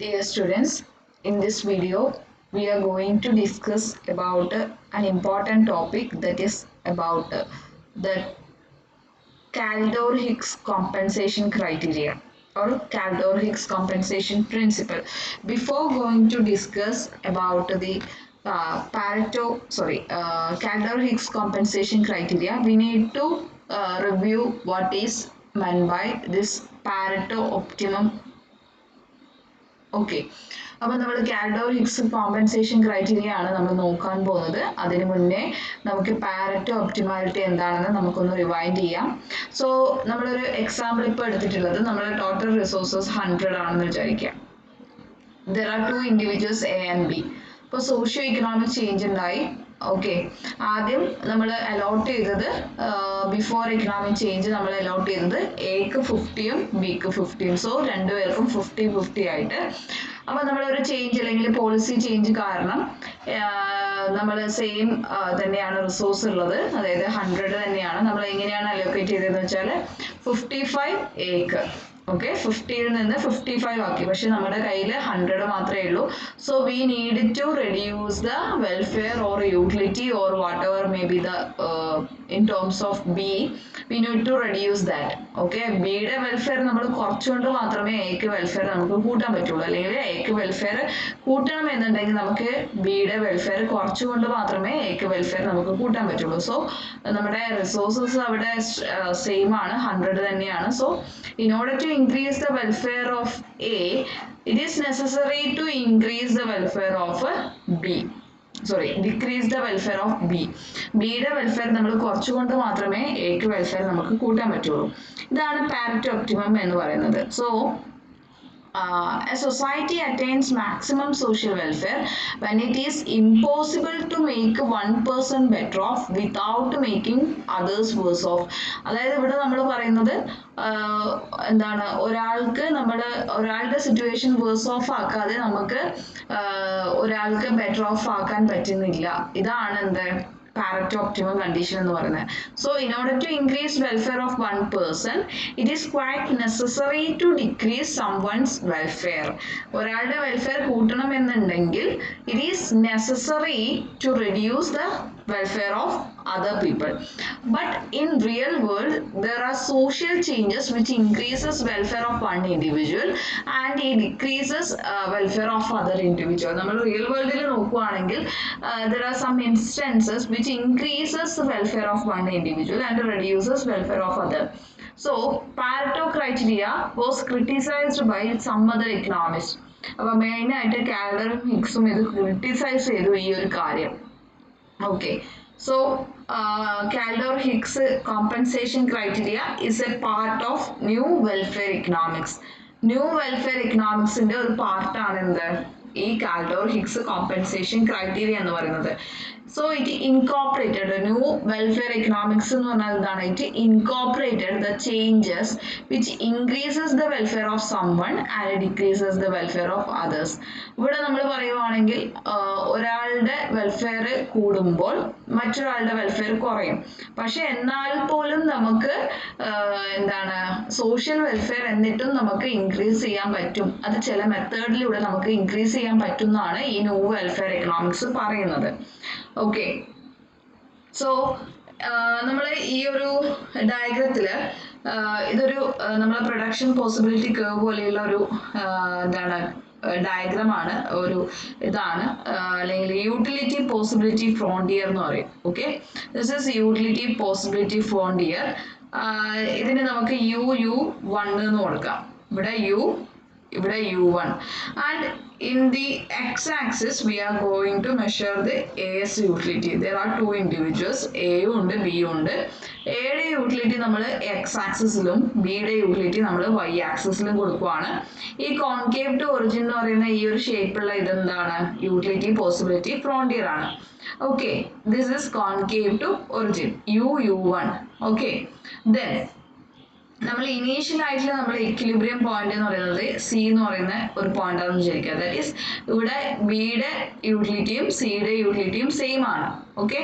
Dear students, in this video we are going to discuss about an important topic that is about the Kaldor-Hicks compensation criteria or Kaldor-Hicks compensation principle. Before going to discuss about the Kaldor-Hicks compensation criteria, we need to review what is meant by this Pareto optimum. Okay, അപ്പം നമ്മൾ Kaldor-Higgs compensation criteria ആണ് നമ്മൾ നോക്കാൻ പോകുന്നത്. അതിനു മുന്നേ നമുക്ക് Pareto optimality എന്താണെന്ന് നമുക്കൊന്ന് റിവൈൻഡ് ചെയ്യാം. സോ നമ്മളൊരു എക്സാമ്പിൾ ഇപ്പോൾ എടുത്തിട്ടുള്ളത് നമ്മുടെ ടോട്ടൽ റിസോഴ്സസ് 100 ആണെന്ന് വിചാരിക്കാം. There are 2 individuals A and B. ഇപ്പോൾ സോഷ്യോ ഇക്കണോമിക് ചേഞ്ച് ഉണ്ടായി. ഓക്കെ, ആദ്യം നമ്മൾ അലോട്ട് ചെയ്തത് ബിഫോർ എക്കണോമിക് ചേഞ്ച് നമ്മൾ അലോട്ട് ചെയ്തത് എക്ക് 50യും ബിക്ക് 50യും. സോ രണ്ടുപേർക്കും 50-50 ആയിട്ട്. അപ്പോൾ നമ്മളൊരു ചേഞ്ച് അല്ലെങ്കിൽ പോളിസി ചേഞ്ച് കാരണം നമ്മൾ സെയിം തന്നെയാണ് റിസോഴ്സ് ഉള്ളത്, അതായത് 100 തന്നെയാണ്. നമ്മൾ എങ്ങനെയാണ് അലോക്കേറ്റ് ചെയ്തതെന്ന് വെച്ചാൽ 55 എക്ക്, ഓക്കെ, 50യിൽ നിന്ന് 55 ആക്കി. പക്ഷെ നമ്മുടെ കയ്യിൽ 100 മാത്രമേ ഉള്ളൂ. So we need to reduce the welfare or utility or whatever may be the in terms of B, we need to reduce that. Okay, ബിയുടെ വെൽഫെയർ നമ്മൾ കുറച്ചുകൊണ്ട് മാത്രമേ എക്ക് വെൽഫെയർ നമുക്ക് കൂട്ടാൻ പറ്റുള്ളൂ. അല്ലെങ്കിൽ എക്ക് വെൽഫെയർ കൂട്ടണം എന്നുണ്ടെങ്കിൽ നമുക്ക് ബിയുടെ വെൽഫെയർ കുറച്ചുകൊണ്ട് മാത്രമേ എക്ക് വെൽഫെയർ നമുക്ക് കൂട്ടാൻ പറ്റുള്ളൂ. സോ നമ്മുടെ റിസോഴ്സസ് അവിടെ സെയിം ആണ്, 100 തന്നെയാണ്. So in order to increase the welfare of A, it is necessary to increase the welfare of B. Decrease the welfare of B. ബിയുടെ വെൽഫെയർ നമ്മൾ കുറച്ചുകൊണ്ട് മാത്രമേ എക്ക് വെൽഫെയർ നമുക്ക് കൂട്ടാൻ പറ്റുള്ളൂ. ഇതാണ് പാരറ്റോ ഒപ്റ്റിമം എന്ന് പറയുന്നത്. So a society attains maximum social welfare when it is impossible to make one person better off without making others worse off. അതായത് ഇവിടെ നമ്മൾ പറയുന്നത് എന്താണ്, ഒരാളുടെ സിറ്റുവേഷൻ വേഴ്സ് ഓഫ് ആക്കാതെ നമുക്ക് ഒരാൾക്ക് ബെറ്റർ ഓഫ് ആക്കാൻ പറ്റുന്നില്ല. ഇതാണ് എന്ത് Pareto optimum condition എന്ന് പറയുന്നത്. So in order to increase welfare of one person, it is quite necessary to decrease someone's welfare. ഒരാളുടെ വെൽഫെയർ കൂട്ടണം എന്നുണ്ടെങ്കിൽ it is necessary to reduce the welfare of other people. But in real world, there are social changes which increases welfare of one individual and it decreases welfare of other individual. നമ്മൾ real വേൾഡിൽ നോക്കുകയാണെങ്കിൽ there are some instances which increases the welfare of one individual and reduces welfare of other. So Pareto criteria was criticized by some other economists. അപ്പോൾ മെയിനായിട്ട് കാൽഡറും ഹിക്സും ഇത് criticise ചെയ്തു ഈ ഒരു കാര്യം. Okay, so Kaldor-Hicks compensation criteria is a part of new welfare economics. New welfare economics ന്റെ ഒരു പാർട്ടാണ് എന്ത് ഈ Kaldor-Hicks compensation criteria എന്ന് പറയുന്നത്. So it incorporated new welfare economics എന്ന് പറഞ്ഞാൽ എന്താണ്, it incorporated the changes which increases the welfare of someone and decreases the welfare of others. ഇവിടെ നമ്മൾ പറയുവാണെങ്കിൽ ഒരാളുടെ വെൽഫെയർ കൂടുമ്പോൾ മറ്റൊരാളുടെ വെൽഫെയർ കുറയും. പക്ഷെ എന്നാൽ പോലും നമുക്ക് എന്താണ് സോഷ്യൽ വെൽഫെയർ എന്നിട്ടും നമുക്ക് ഇൻക്രീസ് ചെയ്യാൻ പറ്റും. അത് ചില മെത്തേഡിലൂടെ നമുക്ക് ഇൻക്രീസ് ചെയ്യാൻ പറ്റുന്നതാണ് ഈ ന്യൂ വെൽഫെയർ എക്കണോമിക്സ് പറയുന്നത്. ഓക്കെ, സോ നമ്മൾ ഈ ഒരു ഡയഗ്രത്തില് ഇതൊരു നമ്മളെ പ്രൊഡക്ഷൻ പോസിബിലിറ്റി കർവ് പോലെയുള്ള ഒരു എന്താണ് ഡയഗ്രമാണ്, ഒരു ഇതാണ്, അല്ലെങ്കിൽ യൂട്ടിലിറ്റി പോസിബിലിറ്റി ഫ്രോണ്ടിയർ എന്ന് പറയും. Okay, this is utility possibility frontier. ഇതിന് നമുക്ക് U1 എന്ന് കൊടുക്കാം. ഇവിടെ U, ഇവിടെ U1. And in the x-axis we are going to measure the A's utility. There are two individuals, A ഉണ്ട് B ഉണ്ട്. എയുടെ യൂട്ടിലിറ്റി നമ്മൾ എക്സ് ആക്സിസിലും ബിയുടെ യൂട്ടിലിറ്റി നമ്മൾ വൈ ആക്സിസിലും കൊടുക്കുവാണ്. ഈ കോൺകേവ് ടു ഒറിജിൻ എന്ന് പറയുന്ന ഈ ഒരു ഷേപ്പുള്ള ഇതെന്താണ്, യൂട്ടിലിറ്റി പോസിബിലിറ്റി ഫ്രോണ്ടിയർ ആണ്. Okay, this is concave to origin U1. Okay, then നമ്മൾ ഇനീഷ്യൽ ആയിട്ടുള്ള നമ്മൾ ഇക്വിലിബ്രിയം പോയിന്റ് എന്ന് പറയുന്നത് സി എന്ന് പറയുന്ന ഒരു പോയിന്റ് ആണെന്ന് വിചാരിക്കുക. ദാറ്റ് ഈസ് ഇവിടെ ബിയുടെ യൂട്ടിലിറ്റിയും സിയുടെ യൂട്ടിലിറ്റിയും സെയിം ആണ്. ഓക്കെ,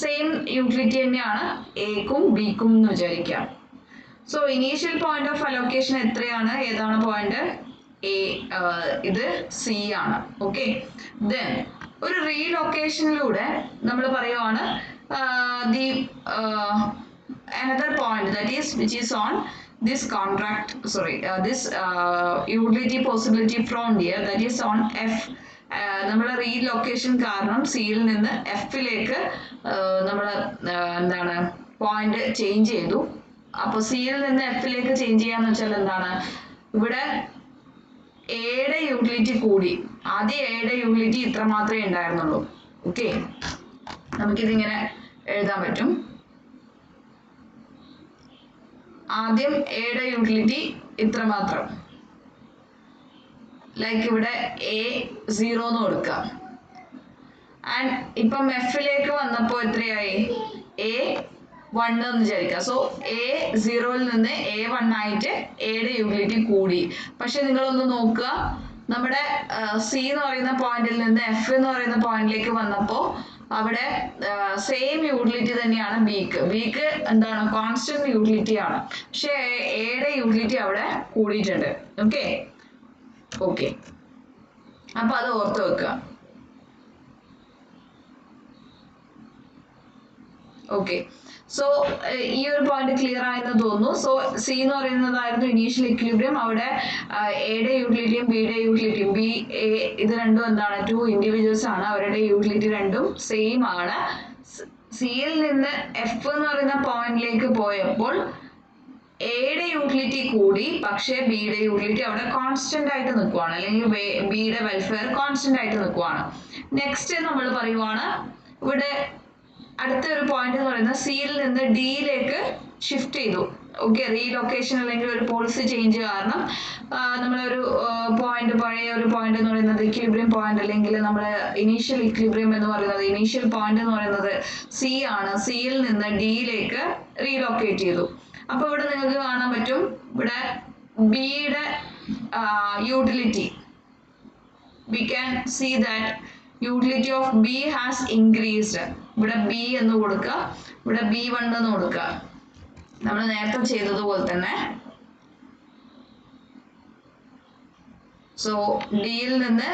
സെയിം യൂട്ടിലിറ്റി തന്നെയാണ് എക്കും ബിക്കും എന്ന് വിചാരിക്കാം. So initial point of allocation എത്രയാണ്, ഏതാണ് പോയിന്റ് ഇത് സി ആണ്. ഓക്കെ, ദെൻ ഒരു റീലൊക്കേഷനിലൂടെ നമ്മൾ പറയുവാണ് the another point that is which is on this contract, sorry, this utility possibility from here, that is on F. നമ്മൾ റീലൊക്കേഷൻ കാരണം സിയിൽ നിന്ന് എഫിലേക്ക് നമ്മൾ എന്താണ് പോയിന്റ് ചേഞ്ച് ചെയ്തു. അപ്പോൾ സിയിൽ നിന്ന് എഫിലേക്ക് ചേഞ്ച് ചെയ്യാന്ന് വെച്ചാൽ എന്താണ്, ഇവിടെ എയുടെ യൂട്ടിലിറ്റി കൂടി. ആദ്യം എയുടെ യൂട്ടിലിറ്റി ഇത്ര മാത്രമേ ഉണ്ടായിരുന്നുള്ളൂ. ഓക്കെ, നമുക്കിതിങ്ങനെ എഴുതാൻ പറ്റും. ആദ്യം എയുടെ യൂട്ടിലിറ്റി ഇത്ര മാത്രം, ലൈക്ക് ഇവിടെ എ 0 എന്ന് കൊടുക്കാം. ആൻഡ് ഇപ്പം എഫിലേക്ക് വന്നപ്പോൾ എത്രയായി, എ 1 എന്ന് വിചാരിക്കുക. സോ എ 0യിൽ നിന്ന് എ 1 ആയിട്ട് എയുടെ യൂട്ടിലിറ്റി കൂടി. പക്ഷെ നിങ്ങളൊന്ന് നോക്കുക, നമ്മുടെ സി എന്ന് പറയുന്ന പോയിന്റിൽ നിന്ന് എഫ് എന്ന് പറയുന്ന പോയിന്റിലേക്ക് വന്നപ്പോൾ അവിടെ സെയിം യൂട്ടിലിറ്റി തന്നെയാണ് ബിക്ക് എന്താണ് കോൺസ്റ്റന്റ് യൂട്ടിലിറ്റി ആണ്. പക്ഷെ എയുടെ യൂട്ടിലിറ്റി അവിടെ കൂടിയിട്ടുണ്ട്. ഓക്കെ ഓക്കെ, അപ്പൊ അത് ഓർത്ത് വെക്കുക. ഓക്കെ, സോ ഈ ഒരു പോയിന്റ് ക്ലിയർ ആയെന്ന് തോന്നുന്നു. സോ സി എന്ന് പറയുന്നതായിരുന്നു ഇനീഷ്യൽ ഇക്വിലിബ്രിയം. അവിടെ എയുടെ യൂട്ടിലിറ്റിയും ബിയുടെ യൂട്ടിലിറ്റിയും, ബി എ ഇത് രണ്ടും എന്താണ്, 2 ഇൻഡിവിജ്വൽസ് ആണ്. അവരുടെ യൂട്ടിലിറ്റി രണ്ടും സെയിം ആണ്. സിയിൽ നിന്ന് എഫ് എന്ന് പറയുന്ന പോയിന്റിലേക്ക് പോയപ്പോൾ എയുടെ യൂട്ടിലിറ്റി കൂടി, പക്ഷേ ബിയുടെ യൂട്ടിലിറ്റി അവിടെ കോൺസ്റ്റന്റ് ആയിട്ട് നിൽക്കുവാണ്, അല്ലെങ്കിൽ ബിയുടെ വെൽഫെയർ കോൺസ്റ്റന്റ് ആയിട്ട് നിൽക്കുവാണ്. നെക്സ്റ്റ് നമ്മൾ പറയുവാണ്, ഇവിടെ അടുത്ത ഒരു പോയിന്റ് എന്ന് പറയുന്നത് സിയിൽ നിന്ന് ഡിയിലേക്ക് ഷിഫ്റ്റ് ചെയ്തു. ഓക്കെ, റീലൊക്കേഷൻ അല്ലെങ്കിൽ ഒരു പോളിസി ചേഞ്ച് കാരണം നമ്മളൊരു പോയിന്റ്, പഴയ ഒരു പോയിന്റ് എന്ന് പറയുന്നത് ഇക്വിലിബ്രിയം പോയിന്റ്, അല്ലെങ്കിൽ നമ്മുടെ ഇനീഷ്യൽ ഇക്വിലിബ്രിയം എന്ന് പറയുന്നത്, ഇനീഷ്യൽ പോയിന്റ് എന്ന് പറയുന്നത് സി ആണ്. സിയിൽ നിന്ന് ഡിയിലേക്ക് റീലൊക്കേറ്റ് ചെയ്തു. അപ്പൊ ഇവിടെ നിങ്ങൾക്ക് കാണാൻ പറ്റും, ഇവിടെ ബിയുടെ utility, we can see that utility of B has increased. ഇവിടെ ബി എന്ന് കൊടുക്കുക, ഇവിടെ B1 എന്ന് കൊടുക്കുക. നമ്മൾ നേരത്തെ ചെയ്തതുപോലെ തന്നെ. സോ ഡിയിൽ നിന്ന്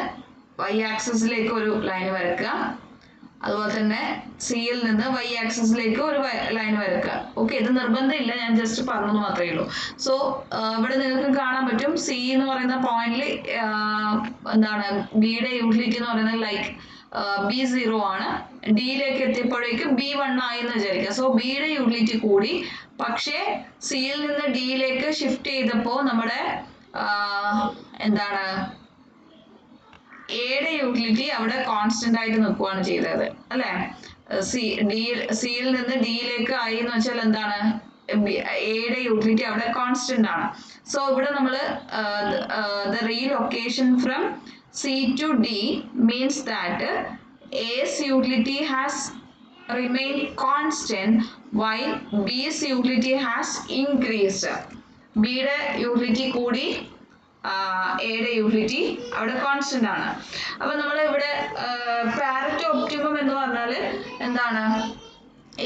y ആക്സിസിലേക്ക് ഒരു ലൈൻ വരക്കുക, അതുപോലെ തന്നെ സിയിൽ നിന്ന് y ആക്സിസിലേക്ക് ഒരു ലൈൻ വരക്കുക. ഓക്കെ, ഇത് നിർബന്ധമില്ല, ഞാൻ ജസ്റ്റ് പറഞ്ഞത് മാത്രമേ ഉള്ളൂ. സോ ഇവിടെ നിങ്ങൾക്ക് കാണാൻ പറ്റും, സി എന്ന് പറയുന്ന പോയിന്റിൽ എന്താണ് ബിയുടെ യൂട്ടിലിറ്റി എന്ന് പറയുന്നത് ലൈക്ക് B0 ആണ്. ഡിയിലേക്ക് എത്തിയപ്പോഴേക്കും B1 ആയി എന്ന് വിചാരിക്കുക. സോ ബിയുടെ യൂട്ടിലിറ്റി കൂടി, പക്ഷേ സിയിൽ നിന്ന് ഡിയിലേക്ക് ഷിഫ്റ്റ് ചെയ്തപ്പോൾ നമ്മുടെ എന്താണ് എയുടെ യൂട്ടിലിറ്റി അവിടെ കോൺസ്റ്റന്റ് ആയിട്ട് നിൽക്കുകയാണ് ചെയ്തത്, അല്ലെ? സിയിൽ നിന്ന് ഡിയിലേക്ക് ആയി എന്ന് വെച്ചാൽ എന്താണ്, എയുടെ യൂട്ടിലിറ്റി അവിടെ കോൺസ്റ്റന്റ് ആണ്. സോ ഇവിടെ നമ്മൾ the relocation from C to D means that A's utility has remained constant while B's utility has increased. ബിയുടെ യൂട്ടിലിറ്റി കൂടി, എയുടെ യൂട്ടിലിറ്റി അവിടെ കോൺസ്റ്റന്റ് ആണ്. അപ്പൊ നമ്മൾ ഇവിടെ പാരറ്റോ ഒപ്റ്റിമം എന്ന് പറഞ്ഞാൽ എന്താണ്,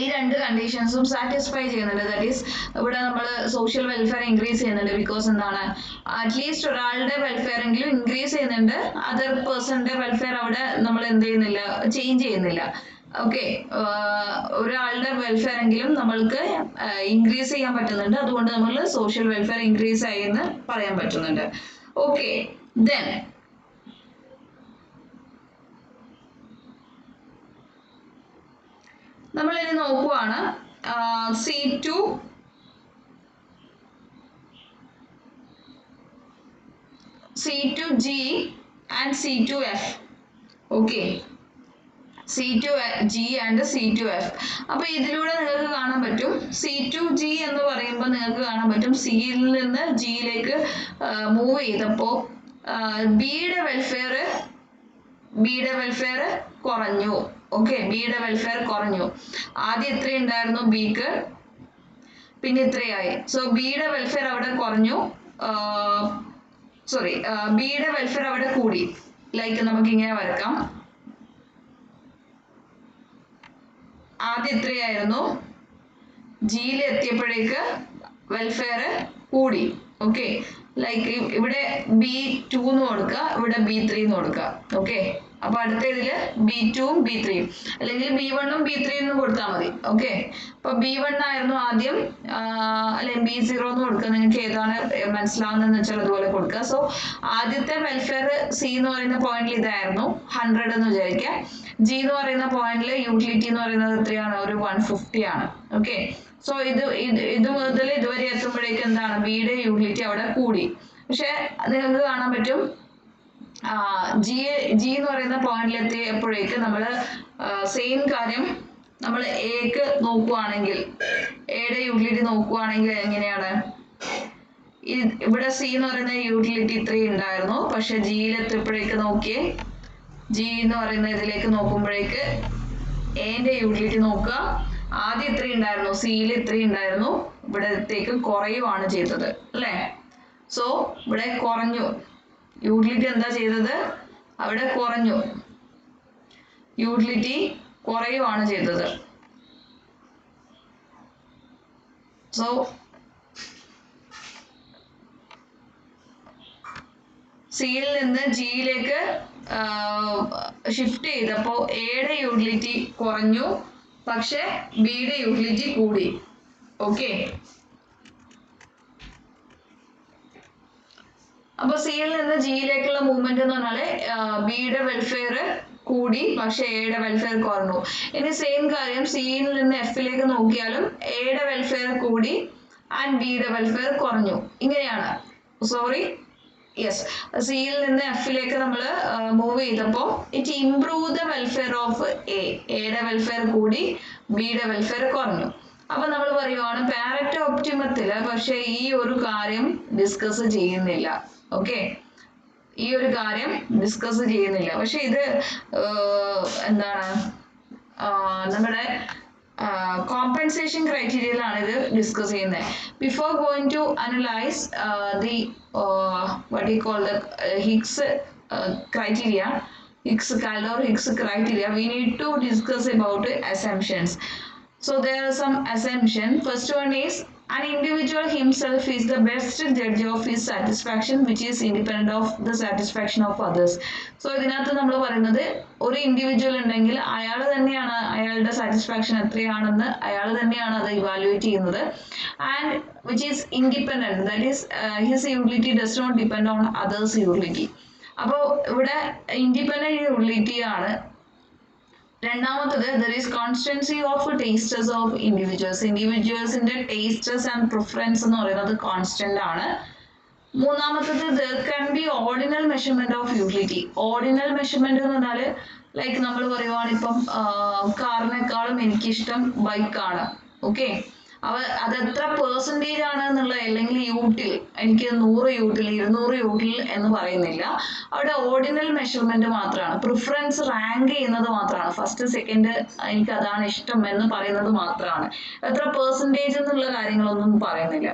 ഈ രണ്ട് കണ്ടീഷൻസും സാറ്റിസ്ഫൈ ചെയ്യുന്നുണ്ട്. ദാറ്റ് ഈസ് ഇവിടെ നമ്മൾ സോഷ്യൽ വെൽഫെയർ ഇൻക്രീസ് ചെയ്യുന്നുണ്ട്. ബിക്കോസ് എന്താണ്, അറ്റ്ലീസ്റ്റ് ഒരാളുടെ വെൽഫെയർ എങ്കിലും ഇൻക്രീസ് ചെയ്യുന്നുണ്ട്, അതർ പേഴ്സണിന്റെ വെൽഫെയർ അവിടെ നമ്മൾ എന്ത് ചെയ്യുന്നില്ല, ചേഞ്ച് ചെയ്യുന്നില്ല. ഓക്കെ, ഒരാളുടെ വെൽഫെയർ എങ്കിലും നമ്മൾക്ക് ഇൻക്രീസ് ചെയ്യാൻ പറ്റുന്നുണ്ട്. അതുകൊണ്ട് നമ്മൾ സോഷ്യൽ വെൽഫെയർ ഇൻക്രീസ് ആയി എന്ന് പറയാൻ പറ്റുന്നുണ്ട്. ഓക്കെ, ദെൻ നമ്മൾ ഇനി നോക്കുവാണ് C2 C2G and C2F. Okay, C2G and C2F. അപ്പൊ ഇതിലൂടെ നിങ്ങൾക്ക് കാണാൻ പറ്റും, C2G എന്ന് പറയുമ്പോൾ നിങ്ങൾക്ക് കാണാൻ പറ്റും സിയിൽ നിന്ന് ജിയിലേക്ക് മൂവ് ചെയ്തപ്പോൾ ബിയുടെ വെൽഫെയർ കുറഞ്ഞു. ഓക്കെ, ബിയുടെ വെൽഫെയർ കുറഞ്ഞു. ആദ്യം എത്രയുണ്ടായിരുന്നു ബിക്ക്, പിന്നെ ഇത്രയായി. സോ ബിയുടെ വെൽഫെയർ അവിടെ കുറഞ്ഞു, സോറി ബിയുടെ വെൽഫെയർ അവിടെ കൂടി. ലൈക്ക് നമുക്ക് ഇങ്ങനെ വരക്കാം, ആദ്യം എത്രയായിരുന്നു, ജിയിൽ എത്തിയപ്പോഴേക്ക് വെൽഫെയർ കൂടി. ഓക്കെ, ലൈക്ക് ഇവിടെ B2 എന്ന് കൊടുക്കുക, ഇവിടെ B3 എന്ന് കൊടുക്കുക. ഓക്കെ, അപ്പൊ അടുത്ത ഇതില് B2ഉം B3യും അല്ലെങ്കിൽ B1ഉം B3 എന്ന് കൊടുത്താൽ മതി. ഓക്കെ, അപ്പൊ B1 ആയിരുന്നു ആദ്യം, അല്ലെങ്കിൽ B0 എന്ന് കൊടുക്കുക. നിങ്ങൾക്ക് ഏതാണ് മനസ്സിലാവുന്നതെന്ന് വെച്ചാൽ അതുപോലെ കൊടുക്കുക. സോ ആദ്യത്തെ വെൽഫെയർ C എന്ന് പറയുന്ന പോയിന്റിൽ ഇതായിരുന്നു 100 എന്ന് വിചാരിക്കാം. G എന്ന് പറയുന്ന പോയിന്റിൽ യൂട്ടിലിറ്റി എന്ന് പറയുന്നത് എത്രയാണ്? ഒരു 150 ആണ്. ഓക്കെ, സോ ഇത് മുതൽ ഇതുവരെ എത്തുമ്പോഴേക്കും എന്താണ്? ബിയുടെ യൂട്ടിലിറ്റി അവിടെ കൂടി. പക്ഷെ നിങ്ങൾക്ക് കാണാൻ പറ്റും ജി എന്ന് പറയുന്ന പോയിന്റിൽ എത്തിയപ്പോഴേക്ക് നമ്മൾ സെയിം കാര്യം നമ്മൾ എക്ക് നോക്കുവാണെങ്കിൽ, എയുടെ യൂട്ടിലിറ്റി നോക്കുവാണെങ്കിൽ എങ്ങനെയാണ്? ഇവിടെ സി എന്ന് പറയുന്ന യൂട്ടിലിറ്റി 3 ഉണ്ടായിരുന്നു. പക്ഷെ ജിയിൽ എത്തിയപ്പോഴേക്ക് നോക്കിയേ, ജി എന്ന് പറയുന്ന ഇതിലേക്ക് നോക്കുമ്പോഴേക്ക് എന്റെ യൂട്ടിലിറ്റി നോക്കുക. ആദ്യം 3 ഉണ്ടായിരുന്നു, സിയിൽ 3 ഉണ്ടായിരുന്നു, ഇവിടത്തേക്ക് കുറയുവാണ് ചെയ്തത് അല്ലേ? സോ ഇവിടെ കുറഞ്ഞു. യൂട്ടിലിറ്റി എന്താ ചെയ്തത്? അവിടെ കുറഞ്ഞു, യൂട്ടിലിറ്റി കുറയുവാണ് ചെയ്തത്. സോ സിയിൽ നിന്ന് ജിയിലേക്ക് ഷിഫ്റ്റ് ചെയ്തപ്പോൾ എയുടെ യൂട്ടിലിറ്റി കുറഞ്ഞു, പക്ഷെ ബിയുടെ യൂട്ടിലിറ്റി കൂടി. ഓക്കെ, അപ്പൊ സിയിൽ നിന്ന് ജിയിലേക്കുള്ള മൂവ്മെന്റ് എന്ന് പറഞ്ഞാല് ബിയുടെ വെൽഫെയർ കൂടി, പക്ഷെ എയുടെ വെൽഫെയർ കുറഞ്ഞു. ഇനി സെയിം കാര്യം സിയിൽ നിന്ന് എഫിലേക്ക് നോക്കിയാലും എയുടെ വെൽഫെയർ കൂടി ആൻഡ് ബിയുടെ വെൽഫെയർ കുറഞ്ഞു. ഇങ്ങനെയാണ്. സോറി, യെസ്, സിയിൽ നിന്ന് എഫിലേക്ക് നമ്മൾ മൂവ് ചെയ്തപ്പോൾ it improve the welfare of എയുടെ വെൽഫെയർ കൂടി, ബിയുടെ വെൽഫെയർ കുറഞ്ഞു. അപ്പൊ നമ്മൾ പറയുവാണ് പാരറ്റോ ഒപ്റ്റിമത്തില് പക്ഷെ ഈ ഒരു കാര്യം ഡിസ്കസ് ചെയ്യുന്നില്ല. ഓക്കെ, ഈ ഒരു കാര്യം ഡിസ്കസ് ചെയ്യുന്നില്ല. പക്ഷെ ഇത് എന്താണ് നമ്മുടെ കോമ്പൻസേഷൻ ക്രൈറ്റീരിയയിലാണ് ഇത് ഡിസ്കസ് ചെയ്യുന്നത്. Before going to analyse the what do you call the Higgs criteria, Kaldor-Higgs criteria, we need to discuss about assumptions. So there are some assumptions. First one is an individual himself is the best judge of his satisfaction which is independent of the satisfaction of others. So ഇതിനകത്ത് നമ്മൾ പറയുന്നത് ഒരു individual ഉണ്ടെങ്കിൽ അയാൾ തന്നെയാണ് അയാളുടെ satisfaction എത്രയാണെന്ന് അയാൾ തന്നെയാണ് അത് ഇവാലുവേറ്റ് ചെയ്യുന്നത്. And which is independent, that is his utility does not depend on others utility. അപ്പോൾ ഇവിടെ ഇൻഡിപെൻഡന്റ് യൂട്ടിലിറ്റി ആണ്. രണ്ടാമത്തത് there is constancy of tastes of individuals. ഇൻഡിവിജ്വൽസിന്റെ ടേസ്റ്റസ് ആൻഡ് പ്രിഫറൻസ് എന്ന് പറയുന്നത് കോൺസ്റ്റന്റ് ആണ്. മൂന്നാമത്തത് there can be ordinal measurement of utility. Ordinal measurement എന്ന് പറഞ്ഞാൽ ലൈക്ക് നമ്മൾ പറയുവാണ് ഇപ്പം കാറിനേക്കാളും എനിക്കിഷ്ടം ബൈക്കാണ്. ഓക്കെ, അത് എത്ര പെർസെൻറ്റേജ് ആണ് എന്നുള്ളത്, അല്ലെങ്കിൽ യൂട്ടിൽ എനിക്ക് 100 യൂട്ടിൽ 200 യൂട്ടിൽ എന്ന് പറയുന്നില്ല. അവിടെ ഓർഡിനൽ മെഷർമെന്റ് മാത്രമാണ്, പ്രിഫറൻസ് റാങ്ക് ചെയ്യുന്നത് മാത്രമാണ്. ഫസ്റ്റ് സെക്കൻഡ് എനിക്ക് അതാണ് ഇഷ്ടം എന്ന് പറയുന്നത് മാത്രമാണ്. എത്ര പെർസെൻറ്റേജ് എന്നുള്ള കാര്യങ്ങളൊന്നും പറയുന്നില്ല.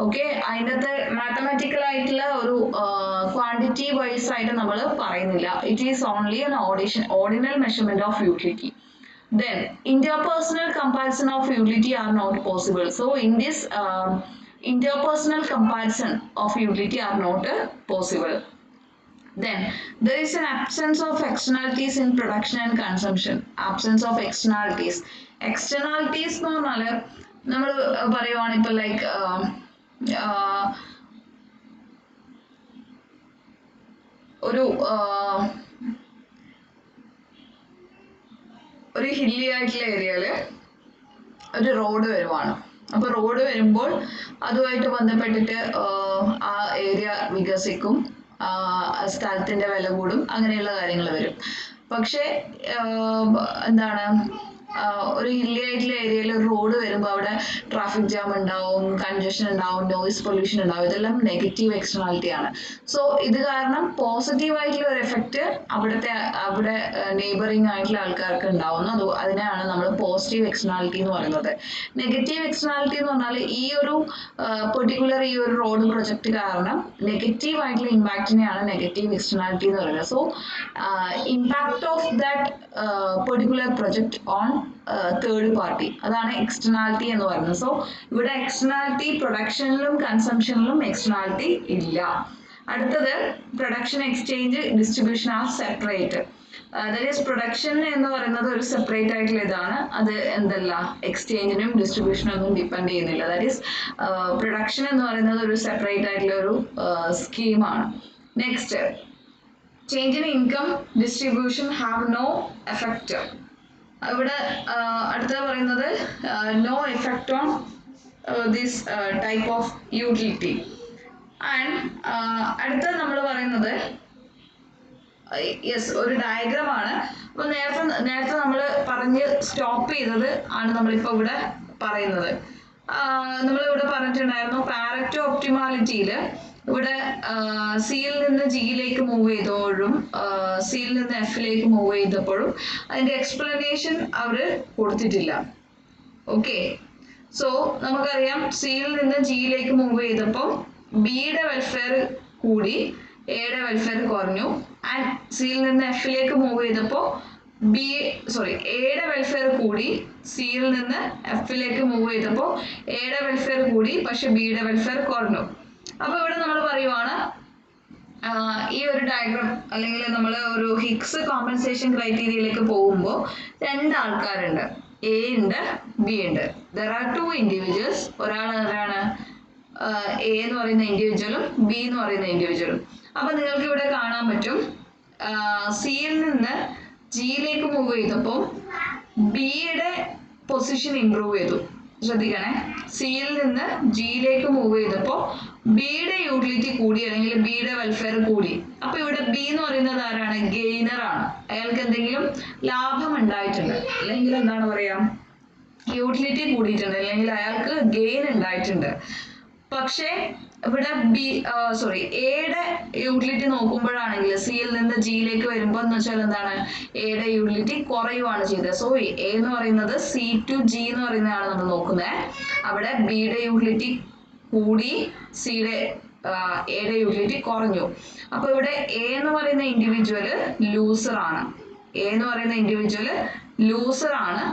ഓക്കെ, അതിനകത്ത് മാത്തമാറ്റിക്കൽ ആയിട്ടുള്ള ഒരു ക്വാണ്ടിറ്റി വൈസ് ആയിട്ട് നമ്മൾ പറയുന്നില്ല. It is only an ordinal measurement of utility. Then interpersonal comparison of utility are not possible. So in this interpersonal comparison of utility are not possible. Then there is an absence of externalities in production and consumption. Absence of externalities. Externalities എന്ന് പറഞ്ഞാൽ നമ്മൾ പറയുവാണ് ഇപ്പൊ like ഒരു hilly ആയിട്ടുള്ള ഏരിയയില് ഒരു road വരുവാണ്. അപ്പൊ റോഡ് വരുമ്പോൾ അതുമായിട്ട് ബന്ധപ്പെട്ടിട്ട് ആ ഏരിയ വികസിക്കും, സ്ഥലത്തിന്റെ വില കൂടും, അങ്ങനെയുള്ള കാര്യങ്ങൾ വരും. പക്ഷെ എന്താണ് ഒരു ഹില്ലി ആയിട്ടുള്ള ഏരിയയിൽ ഒരു റോഡ് വരുമ്പോൾ അവിടെ ട്രാഫിക് ജാം ഉണ്ടാവും, കൺജഷൻ ഉണ്ടാവും, നോയിസ് പൊല്യൂഷൻ ഉണ്ടാവും. ഇതെല്ലാം നെഗറ്റീവ് എക്സ്റ്റേണാലിറ്റി ആണ്. സോ ഇത് കാരണം പോസിറ്റീവ് ആയിട്ടുള്ള ഒരു എഫക്റ്റ് അവിടെ നെയ്ബറിങ് ആയിട്ടുള്ള ആൾക്കാർക്ക് ഉണ്ടാവുന്നു. അതിനെയാണ് നമ്മൾ പോസിറ്റീവ് എക്സ്റ്റേണാലിറ്റി എന്ന് പറയുന്നത്. നെഗറ്റീവ് എക്സ്റ്റേണാലിറ്റി എന്ന് പറഞ്ഞാൽ ഈ ഒരു പെർട്ടിക്കുലർ ഈ ഒരു റോഡ് പ്രൊജക്ട് കാരണം നെഗറ്റീവ് ആയിട്ടുള്ള ഇമ്പാക്റ്റിനെയാണ് നെഗറ്റീവ് എക്സ്റ്റേണാലിറ്റി എന്ന് പറയുന്നത്. So impact of that particular project on third party. അതാണ് എക്സ്റ്റേണാലിറ്റി എന്ന് പറയുന്നത്. സോ ഇവിടെ എക്സ്റ്റേണാലിറ്റി പ്രൊഡക്ഷനിലും കൺസംഷനിലും എക്സ്റ്റേണാലിറ്റി ഇല്ല. അടുത്തത് production, exchange, distribution are separate. That is production എന്ന് പറയുന്നത് ഒരു സെപ്പറേറ്റ് ആയിട്ടുള്ള ഇതാണ്. അത് എന്തല്ല, എക്സ്ചേഞ്ചിനും ഡിസ്ട്രിബ്യൂഷനും ഒന്നും ഡിപ്പെൻഡ് ചെയ്യുന്നില്ല. ദാറ്റ് ഈസ് പ്രൊഡക്ഷൻ എന്ന് പറയുന്നത് ഒരു സെപ്പറേറ്റ് ആയിട്ടുള്ള ഒരു സ്കീമാണ്. Next, change in income distribution have no effect. ഇവിടെ അടുത്തത് പറയുന്നത് no effect on this type of utility. And അടുത്തത് നമ്മൾ പറയുന്നത് യെസ് ഒരു ഡയഗ്രാം ആണ്. അപ്പൊ നേരത്തെ നമ്മൾ പറഞ്ഞ് സ്റ്റോപ്പ് ചെയ്തത് ആണ് നമ്മളിപ്പോൾ ഇവിടെ പറയുന്നത്. നമ്മളിവിടെ പറഞ്ഞിട്ടുണ്ടായിരുന്നു പാരറ്റോ ഒപ്റ്റിമാലിറ്റിയിൽ ഇവിടെ സിയിൽ നിന്ന് ജിയിലേക്ക് മൂവ് ചെയ്തപ്പോഴും സിയിൽ നിന്ന് എഫിലേക്ക് മൂവ് ചെയ്തപ്പോഴും അതിന്റെ എക്സ്പ്ലനേഷൻ അവർ കൊടുത്തിട്ടില്ല. ഓക്കെ, സോ നമുക്കറിയാം സിയിൽ നിന്ന് ജിയിലേക്ക് മൂവ് ചെയ്തപ്പോൾ ബിയുടെ വെൽഫെയർ കൂടി എയുടെ വെൽഫെയർ കുറഞ്ഞു. ആൻഡ് സിയിൽ നിന്ന് എഫിലേക്ക് മൂവ് ചെയ്തപ്പോൾ എയുടെ വെൽഫെയർ കൂടി, സിയിൽ നിന്ന് എഫിലേക്ക് മൂവ് ചെയ്തപ്പോൾ എയുടെ വെൽഫെയർ കൂടി, പക്ഷെ ബിയുടെ വെൽഫെയർ കുറഞ്ഞു. അപ്പൊ ഇവിടെ നമ്മൾ പറയുവാണ് ഈ ഒരു ഡയഗ്രാം അല്ലെങ്കിൽ നമ്മൾ ഒരു ഹിഗ്സ് കോമ്പൻസേഷൻ ക്രൈറ്റീരിയയിലേക്ക് പോകുമ്പോൾ രണ്ട് ആൾക്കാരുണ്ട്, എ ഉണ്ട് ബി ഉണ്ട്. There are two individuals. ഒരാൾ ആരാണ്, എ എന്ന് പറയുന്ന ഇൻഡിവിജ്വലും ബി എന്ന് പറയുന്ന ഇൻഡിവിജ്വലും. അപ്പൊ നിങ്ങൾക്ക് ഇവിടെ കാണാൻ പറ്റും സിയിൽ നിന്ന് ജിയിലേക്ക് മൂവ് ചെയ്തപ്പോൾ ബിയുടെ പൊസിഷൻ ഇംപ്രൂവ് ചെയ്തു. ശ്രദ്ധിക്കണേ, സിയിൽ നിന്ന് ജിയിലേക്ക് മൂവ് ചെയ്തപ്പോൾ ബിയുടെ യൂട്ടിലിറ്റി കൂടി അല്ലെങ്കിൽ ബിയുടെ വെൽഫെയർ കൂടി. അപ്പൊ ഇവിടെ ബി എന്ന് പറയുന്നത് ആരാണ്, ഗെയിനർ ആണ്. അയാൾക്ക് എന്തെങ്കിലും ലാഭം ഉണ്ടായിട്ടുണ്ട്, അല്ലെങ്കിൽ എന്താണ് പറയാ, യൂട്ടിലിറ്റി കൂടിയിട്ടുണ്ട്, അല്ലെങ്കിൽ അയാൾക്ക് ഗെയിൻ ഉണ്ടായിട്ടുണ്ട്. പക്ഷേ ഇവിടെ എയുടെ യൂട്ടിലിറ്റി നോക്കുമ്പോഴാണെങ്കിൽ സിയിൽ നിന്ന് ജിയിലേക്ക് വരുമ്പോൾ എന്ന് വെച്ചാൽ എന്താണ്, എയുടെ യൂട്ടിലിറ്റി കുറയുവാണ് ചെയ്തത്. സോ എ എന്ന് പറയുന്നത് സി ടു ജി എന്ന് പറയുന്നതാണ് നമ്മൾ നോക്കുന്നത്. അവിടെ ബിയുടെ യൂട്ടിലിറ്റി കൂടി, എയുടെ യൂട്ടിലിറ്റി കുറഞ്ഞു. അപ്പൊ ഇവിടെ എ എന്ന് പറയുന്ന ഇൻഡിവിജ്വല് ലൂസർ ആണ്. എ എന്ന് പറയുന്ന ഇൻഡിവിജ്വല് ലൂസർ ആണ്,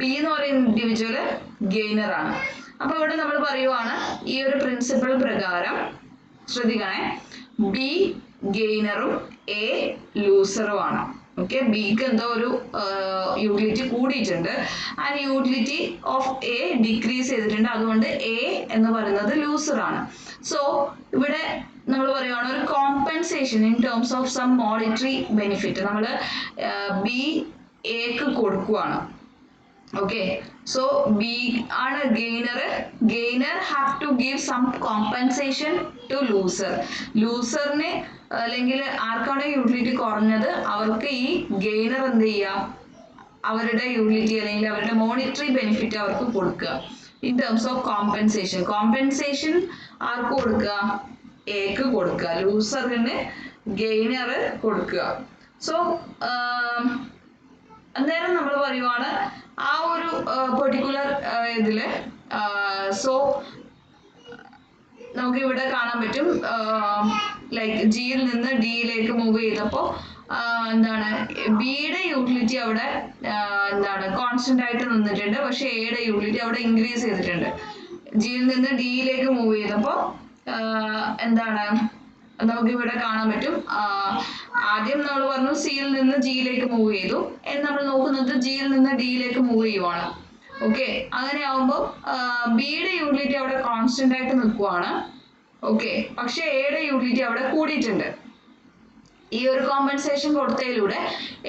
ബി എന്ന് പറയുന്ന ഇൻഡിവിജ്വല് ഗെയിനർ ആണ്. അപ്പൊ ഇവിടെ നമ്മൾ പറയുവാണ് ഈ ഒരു പ്രിൻസിപ്പിൾ പ്രകാരം ശ്രദ്ധിക്കണേ, ബി ഗെയിനറും എ ലൂസറും ആണ്. ഓക്കെ, ബിക്ക് എന്തോ ഒരു യൂട്ടിലിറ്റി കൂടിയിട്ടുണ്ട്, and utility of A decrease ചെയ്തിട്ടുണ്ട്. അതുകൊണ്ട് എ എന്ന് പറയുന്നത് ലൂസർ ആണ്. സോ ഇവിടെ നമ്മൾ പറയുവാണ് ഒരു compensation in terms of some monetary benefit നമ്മൾ ബി എക്ക് കൊടുക്കുവാണ്. ഓക്കെ, സോ ബി ആണ് gainer have to give some compensation to loser. ലൂസറിന് അല്ലെങ്കിൽ ആർക്കാണ് യൂട്ടിലിറ്റി കുറഞ്ഞത് അവർക്ക് ഈ ഗെയിനർ എന്ത് ചെയ്യാം, അവരുടെ യൂട്ടിലിറ്റി അല്ലെങ്കിൽ അവരുടെ മോണിറ്ററി ബെനിഫിറ്റ് അവർക്ക് കൊടുക്കുക in terms of compensation. Compensation ആർക്ക് കൊടുക്കുക, എക്ക് കൊടുക്കുക, ലൂസറിന് ഗെയിനർ കൊടുക്കുക. സോ അന്നേരം നമ്മൾ പറയുവാണ് ആ ഒരു പെർട്ടിക്കുലർ ഇതില് സോ നമുക്ക് ഇവിടെ കാണാൻ പറ്റും ലൈക്ക് ജിയിൽ നിന്ന് ഡിയിലേക്ക് മൂവ് ചെയ്തപ്പോൾ എന്താണ്, ബിയുടെ യൂട്ടിലിറ്റി അവിടെ എന്താണ് കോൺസ്റ്റന്റ് ആയിട്ട് നിന്നിട്ടുണ്ട്, പക്ഷെ എയുടെ യൂട്ടിലിറ്റി അവിടെ ഇൻക്രീസ് ചെയ്തിട്ടുണ്ട്. ജിയിൽ നിന്ന് ഡിയിലേക്ക് മൂവ് ചെയ്തപ്പോൾ എന്താണ് നമുക്ക് ഇവിടെ കാണാൻ പറ്റും, ആദ്യം നമ്മൾ പറഞ്ഞു സിയിൽ നിന്ന് ജിയിലേക്ക് മൂവ് ചെയ്തു, നമ്മൾ നോക്കുന്നത് ജിയിൽ നിന്ന് ഡിയിലേക്ക് മൂവ് ചെയ്യുവാണ്. ഓക്കെ, അങ്ങനെ ആവുമ്പോൾ ബിയുടെ യൂട്ടിലിറ്റി അവിടെ കോൺസ്റ്റന്റ് ആയിട്ട് നിൽക്കുവാണ്. ഓക്കെ, പക്ഷെ എയുടെ യൂട്ടിലിറ്റി അവിടെ കൂടിയിട്ടുണ്ട്. ഈ ഒരു കോമ്പൻസേഷൻ കൊടുത്തതിലൂടെ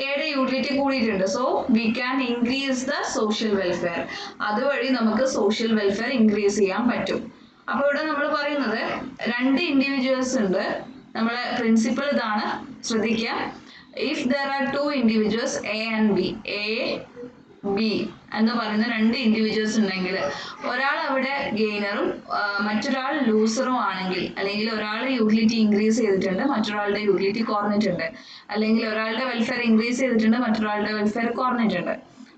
എയുടെ യൂട്ടിലിറ്റി കൂടിയിട്ടുണ്ട്. So we can increase the social welfare. അതുവഴി നമുക്ക് സോഷ്യൽ വെൽഫെയർ ഇൻക്രീസ് ചെയ്യാൻ പറ്റും. അപ്പൊ ഇവിടെ നമ്മൾ പറയുന്നത് രണ്ട് ഇൻഡിവിജ്വൽസ് ഉണ്ട്. നമ്മളെ പ്രിൻസിപ്പിൾ ഇതാണ്, ശ്രദ്ധിക്കുക. If there are two individuals A and B, A B എന്ന് പറയുന്ന രണ്ട് ഇൻഡിവിജ്വൽസ് ഉണ്ടെങ്കിൽ ഒരാൾ അവിടെ ഗെയിനറും മറ്റൊരാൾ ലൂസറും ആണെങ്കിൽ, അല്ലെങ്കിൽ ഒരാളുടെ യൂട്ടിലിറ്റി ഇൻക്രീസ് ചെയ്തിട്ടുണ്ട് മറ്റൊരാളുടെ യൂട്ടിലിറ്റി കുറഞ്ഞിട്ടുണ്ട്, അല്ലെങ്കിൽ ഒരാളുടെ വെൽഫെയർ ഇൻക്രീസ് ചെയ്തിട്ടുണ്ട് മറ്റൊരാളുടെ വെൽഫെയർ കുറഞ്ഞിട്ടുണ്ട്.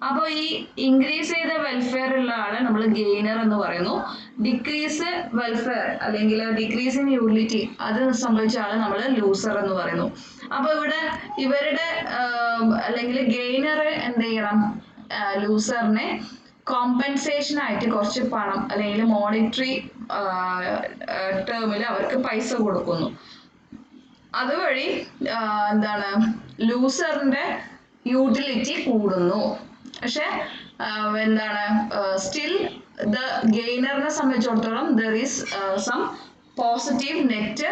അപ്പോൾ ഈ ഇൻക്രീസ് ചെയ്ത വെൽഫെയർ ഉള്ള ആളെ നമ്മൾ ഗെയിനർ എന്ന് പറയുന്നു. ഡിക്രീസ് വെൽഫെയർ അല്ലെങ്കിൽ ഡിക്രീസ് ഇൻ യൂട്ടിലിറ്റി അത് സംഭവിച്ച ആളെ നമ്മൾ ലൂസർ എന്ന് പറയുന്നു. അപ്പൊ ഇവിടെ ഇവരുടെ അല്ലെങ്കിൽ ഗെയിനർ എന്ത് ചെയ്യണം, ലൂസറിനെ കോമ്പൻസേഷൻ ആയിട്ട് കുറച്ച് പണം അല്ലെങ്കിൽ മോണിറ്ററി ടേമിൽ അവർക്ക് പൈസ കൊടുക്കുന്നു. അതുവഴി എന്താണ് ലൂസറിന്റെ യൂട്ടിലിറ്റി കൂടുന്നു. പക്ഷെ എന്താണ് സ്റ്റിൽ ദ ഗെയിനറിനെ സംബന്ധിച്ചിടത്തോളം there is some positive net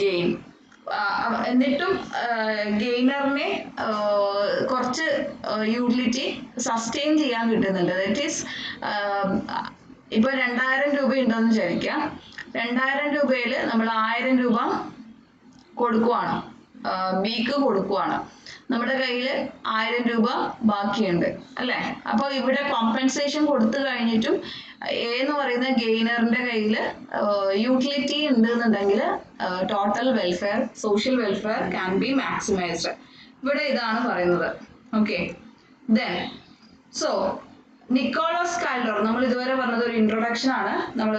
gain. എന്നിട്ടും ഗെയിനറിനെ കുറച്ച് യൂട്ടിലിറ്റി സസ്റ്റെയിൻ ചെയ്യാൻ കിട്ടുന്നുണ്ട്. ദാറ്റ് ഈസ് ഇപ്പൊ 2000 രൂപ ഉണ്ടെന്ന് വിചാരിക്കാം. 2000 രൂപയിൽ നമ്മൾ 1000 രൂപ കൊടുക്കുവാണ്, ബിക്ക് കൊടുക്കുവാണ്. നമ്മുടെ കയ്യിൽ 1000 രൂപ ബാക്കിയുണ്ട് അല്ലെ. അപ്പൊ ഇവിടെ കോമ്പൻസേഷൻ കൊടുത്തു കഴിഞ്ഞിട്ടും എന്ന് പറയുന്ന ഗെയിനറിന്റെ കയ്യിൽ യൂട്ടിലിറ്റി ഉണ്ട് എന്നുണ്ടെങ്കിൽ total welfare, social welfare can be maximised. ഇവിടെ ഇതാണ് പറയുന്നത്. Okay, then so Nicholas Kaldor, നമ്മൾ ഇതുവരെ പറഞ്ഞത് ഒരു ഇൻട്രൊഡക്ഷൻ ആണ്, നമ്മൾ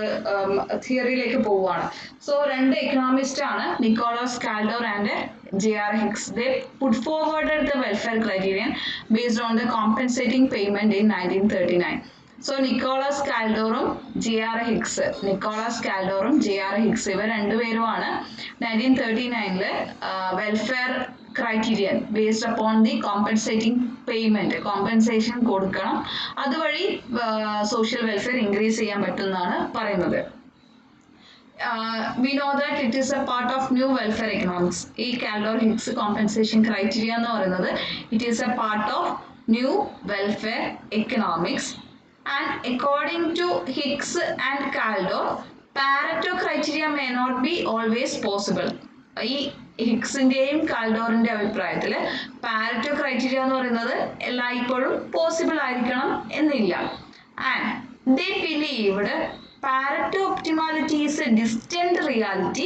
തിയറിയിലേക്ക് പോവുകയാണ്. സോ 2 എക്കണോമിസ്റ്റ് ആണ്, Nicholas Kaldor and J.R. Hicks. They put forwarded the welfare criterion based on the compensating payment in 1939. So Nicholas കാൽഡോറും J.R. ഹിക്സ്, ഇവർ രണ്ടുപേരുമാണ് 1939 welfare criterion based upon the compensating payment, compensation കൊടുക്കണം, അതുവഴി social welfare increase ചെയ്യാൻ പറ്റുമെന്നാണ് പറയുന്നത്. We know that it is a part of new welfare economics. ഈ Kaldor Higgs compensation criteria എന്ന് പറയുന്നത് it is a part of new welfare economics. And according to Hicks and Kaldor, Pareto criteria may not be always possible. ഈ ഹിക്സിന്റെയും കാൽഡോറിന്റെ അഭിപ്രായത്തിൽ Pareto criteria എന്ന് പറയുന്നത് എല്ലായ്പ്പോഴും possible ആയിരിക്കണം എന്നില്ല. And they believed Pareto optimality is a distant reality,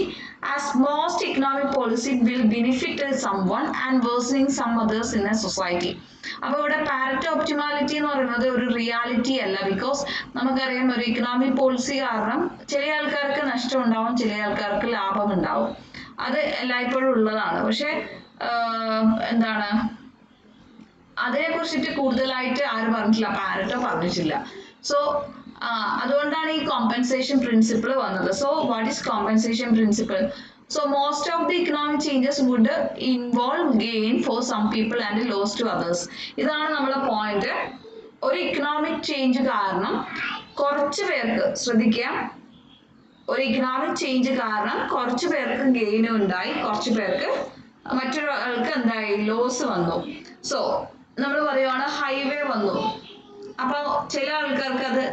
as most economic policy will benefit someone and worsening some others in a society. അപ്പോൾ ഇവിടെ Pareto optimality എന്ന് പറയുന്നത് ഒരു റിയാലിറ്റി അല്ല. ബിക്കോസ് നമുക്കറിയാം ഒരു ഇക്കണോമിക് പോളിസി കാരണം ചില ആൾക്കാർക്ക് നഷ്ടം ഉണ്ടാവും, ചില ആൾക്കാർക്ക് ലാഭം ഉണ്ടാവും, അത് എല്ലായ്പ്പോഴും ഉള്ളതാണ്. പക്ഷെ എന്താണ് അതിനെ കുറിച്ചിട്ട് കൂടുതലായിട്ട് ആരും പറഞ്ഞിട്ടില്ല, പാരറ്റോ പറഞ്ഞിട്ടില്ല. സോ അതുകൊണ്ടാണ് ഈ കോമ്പൻസേഷൻ പ്രിൻസിപ്പിൾ വന്നത്. So what is compensation principle? So most of the economic changes would involve gain for some people and loss to others. ഇതാണ് നമ്മുടെ പോയിന്റ്. ഒരു ഇക്കണോമിക് ചേഞ്ച് കാരണം കുറച്ച് പേർക്ക്, ശ്രദ്ധിക്കാം, ഒരു ഇക്കണോമിക് ചേഞ്ച് കാരണം കുറച്ച് പേർക്ക് ഗെയിനും ഉണ്ടായി, കുറച്ച് പേർക്ക് മറ്റൊരാൾക്ക് എന്തായി, ലോസ് വന്നു. സോ നമ്മൾ പറയുവാണ് ഹൈവേ വന്നു, അപ്പൊ ചില ആൾക്കാർക്ക് അത്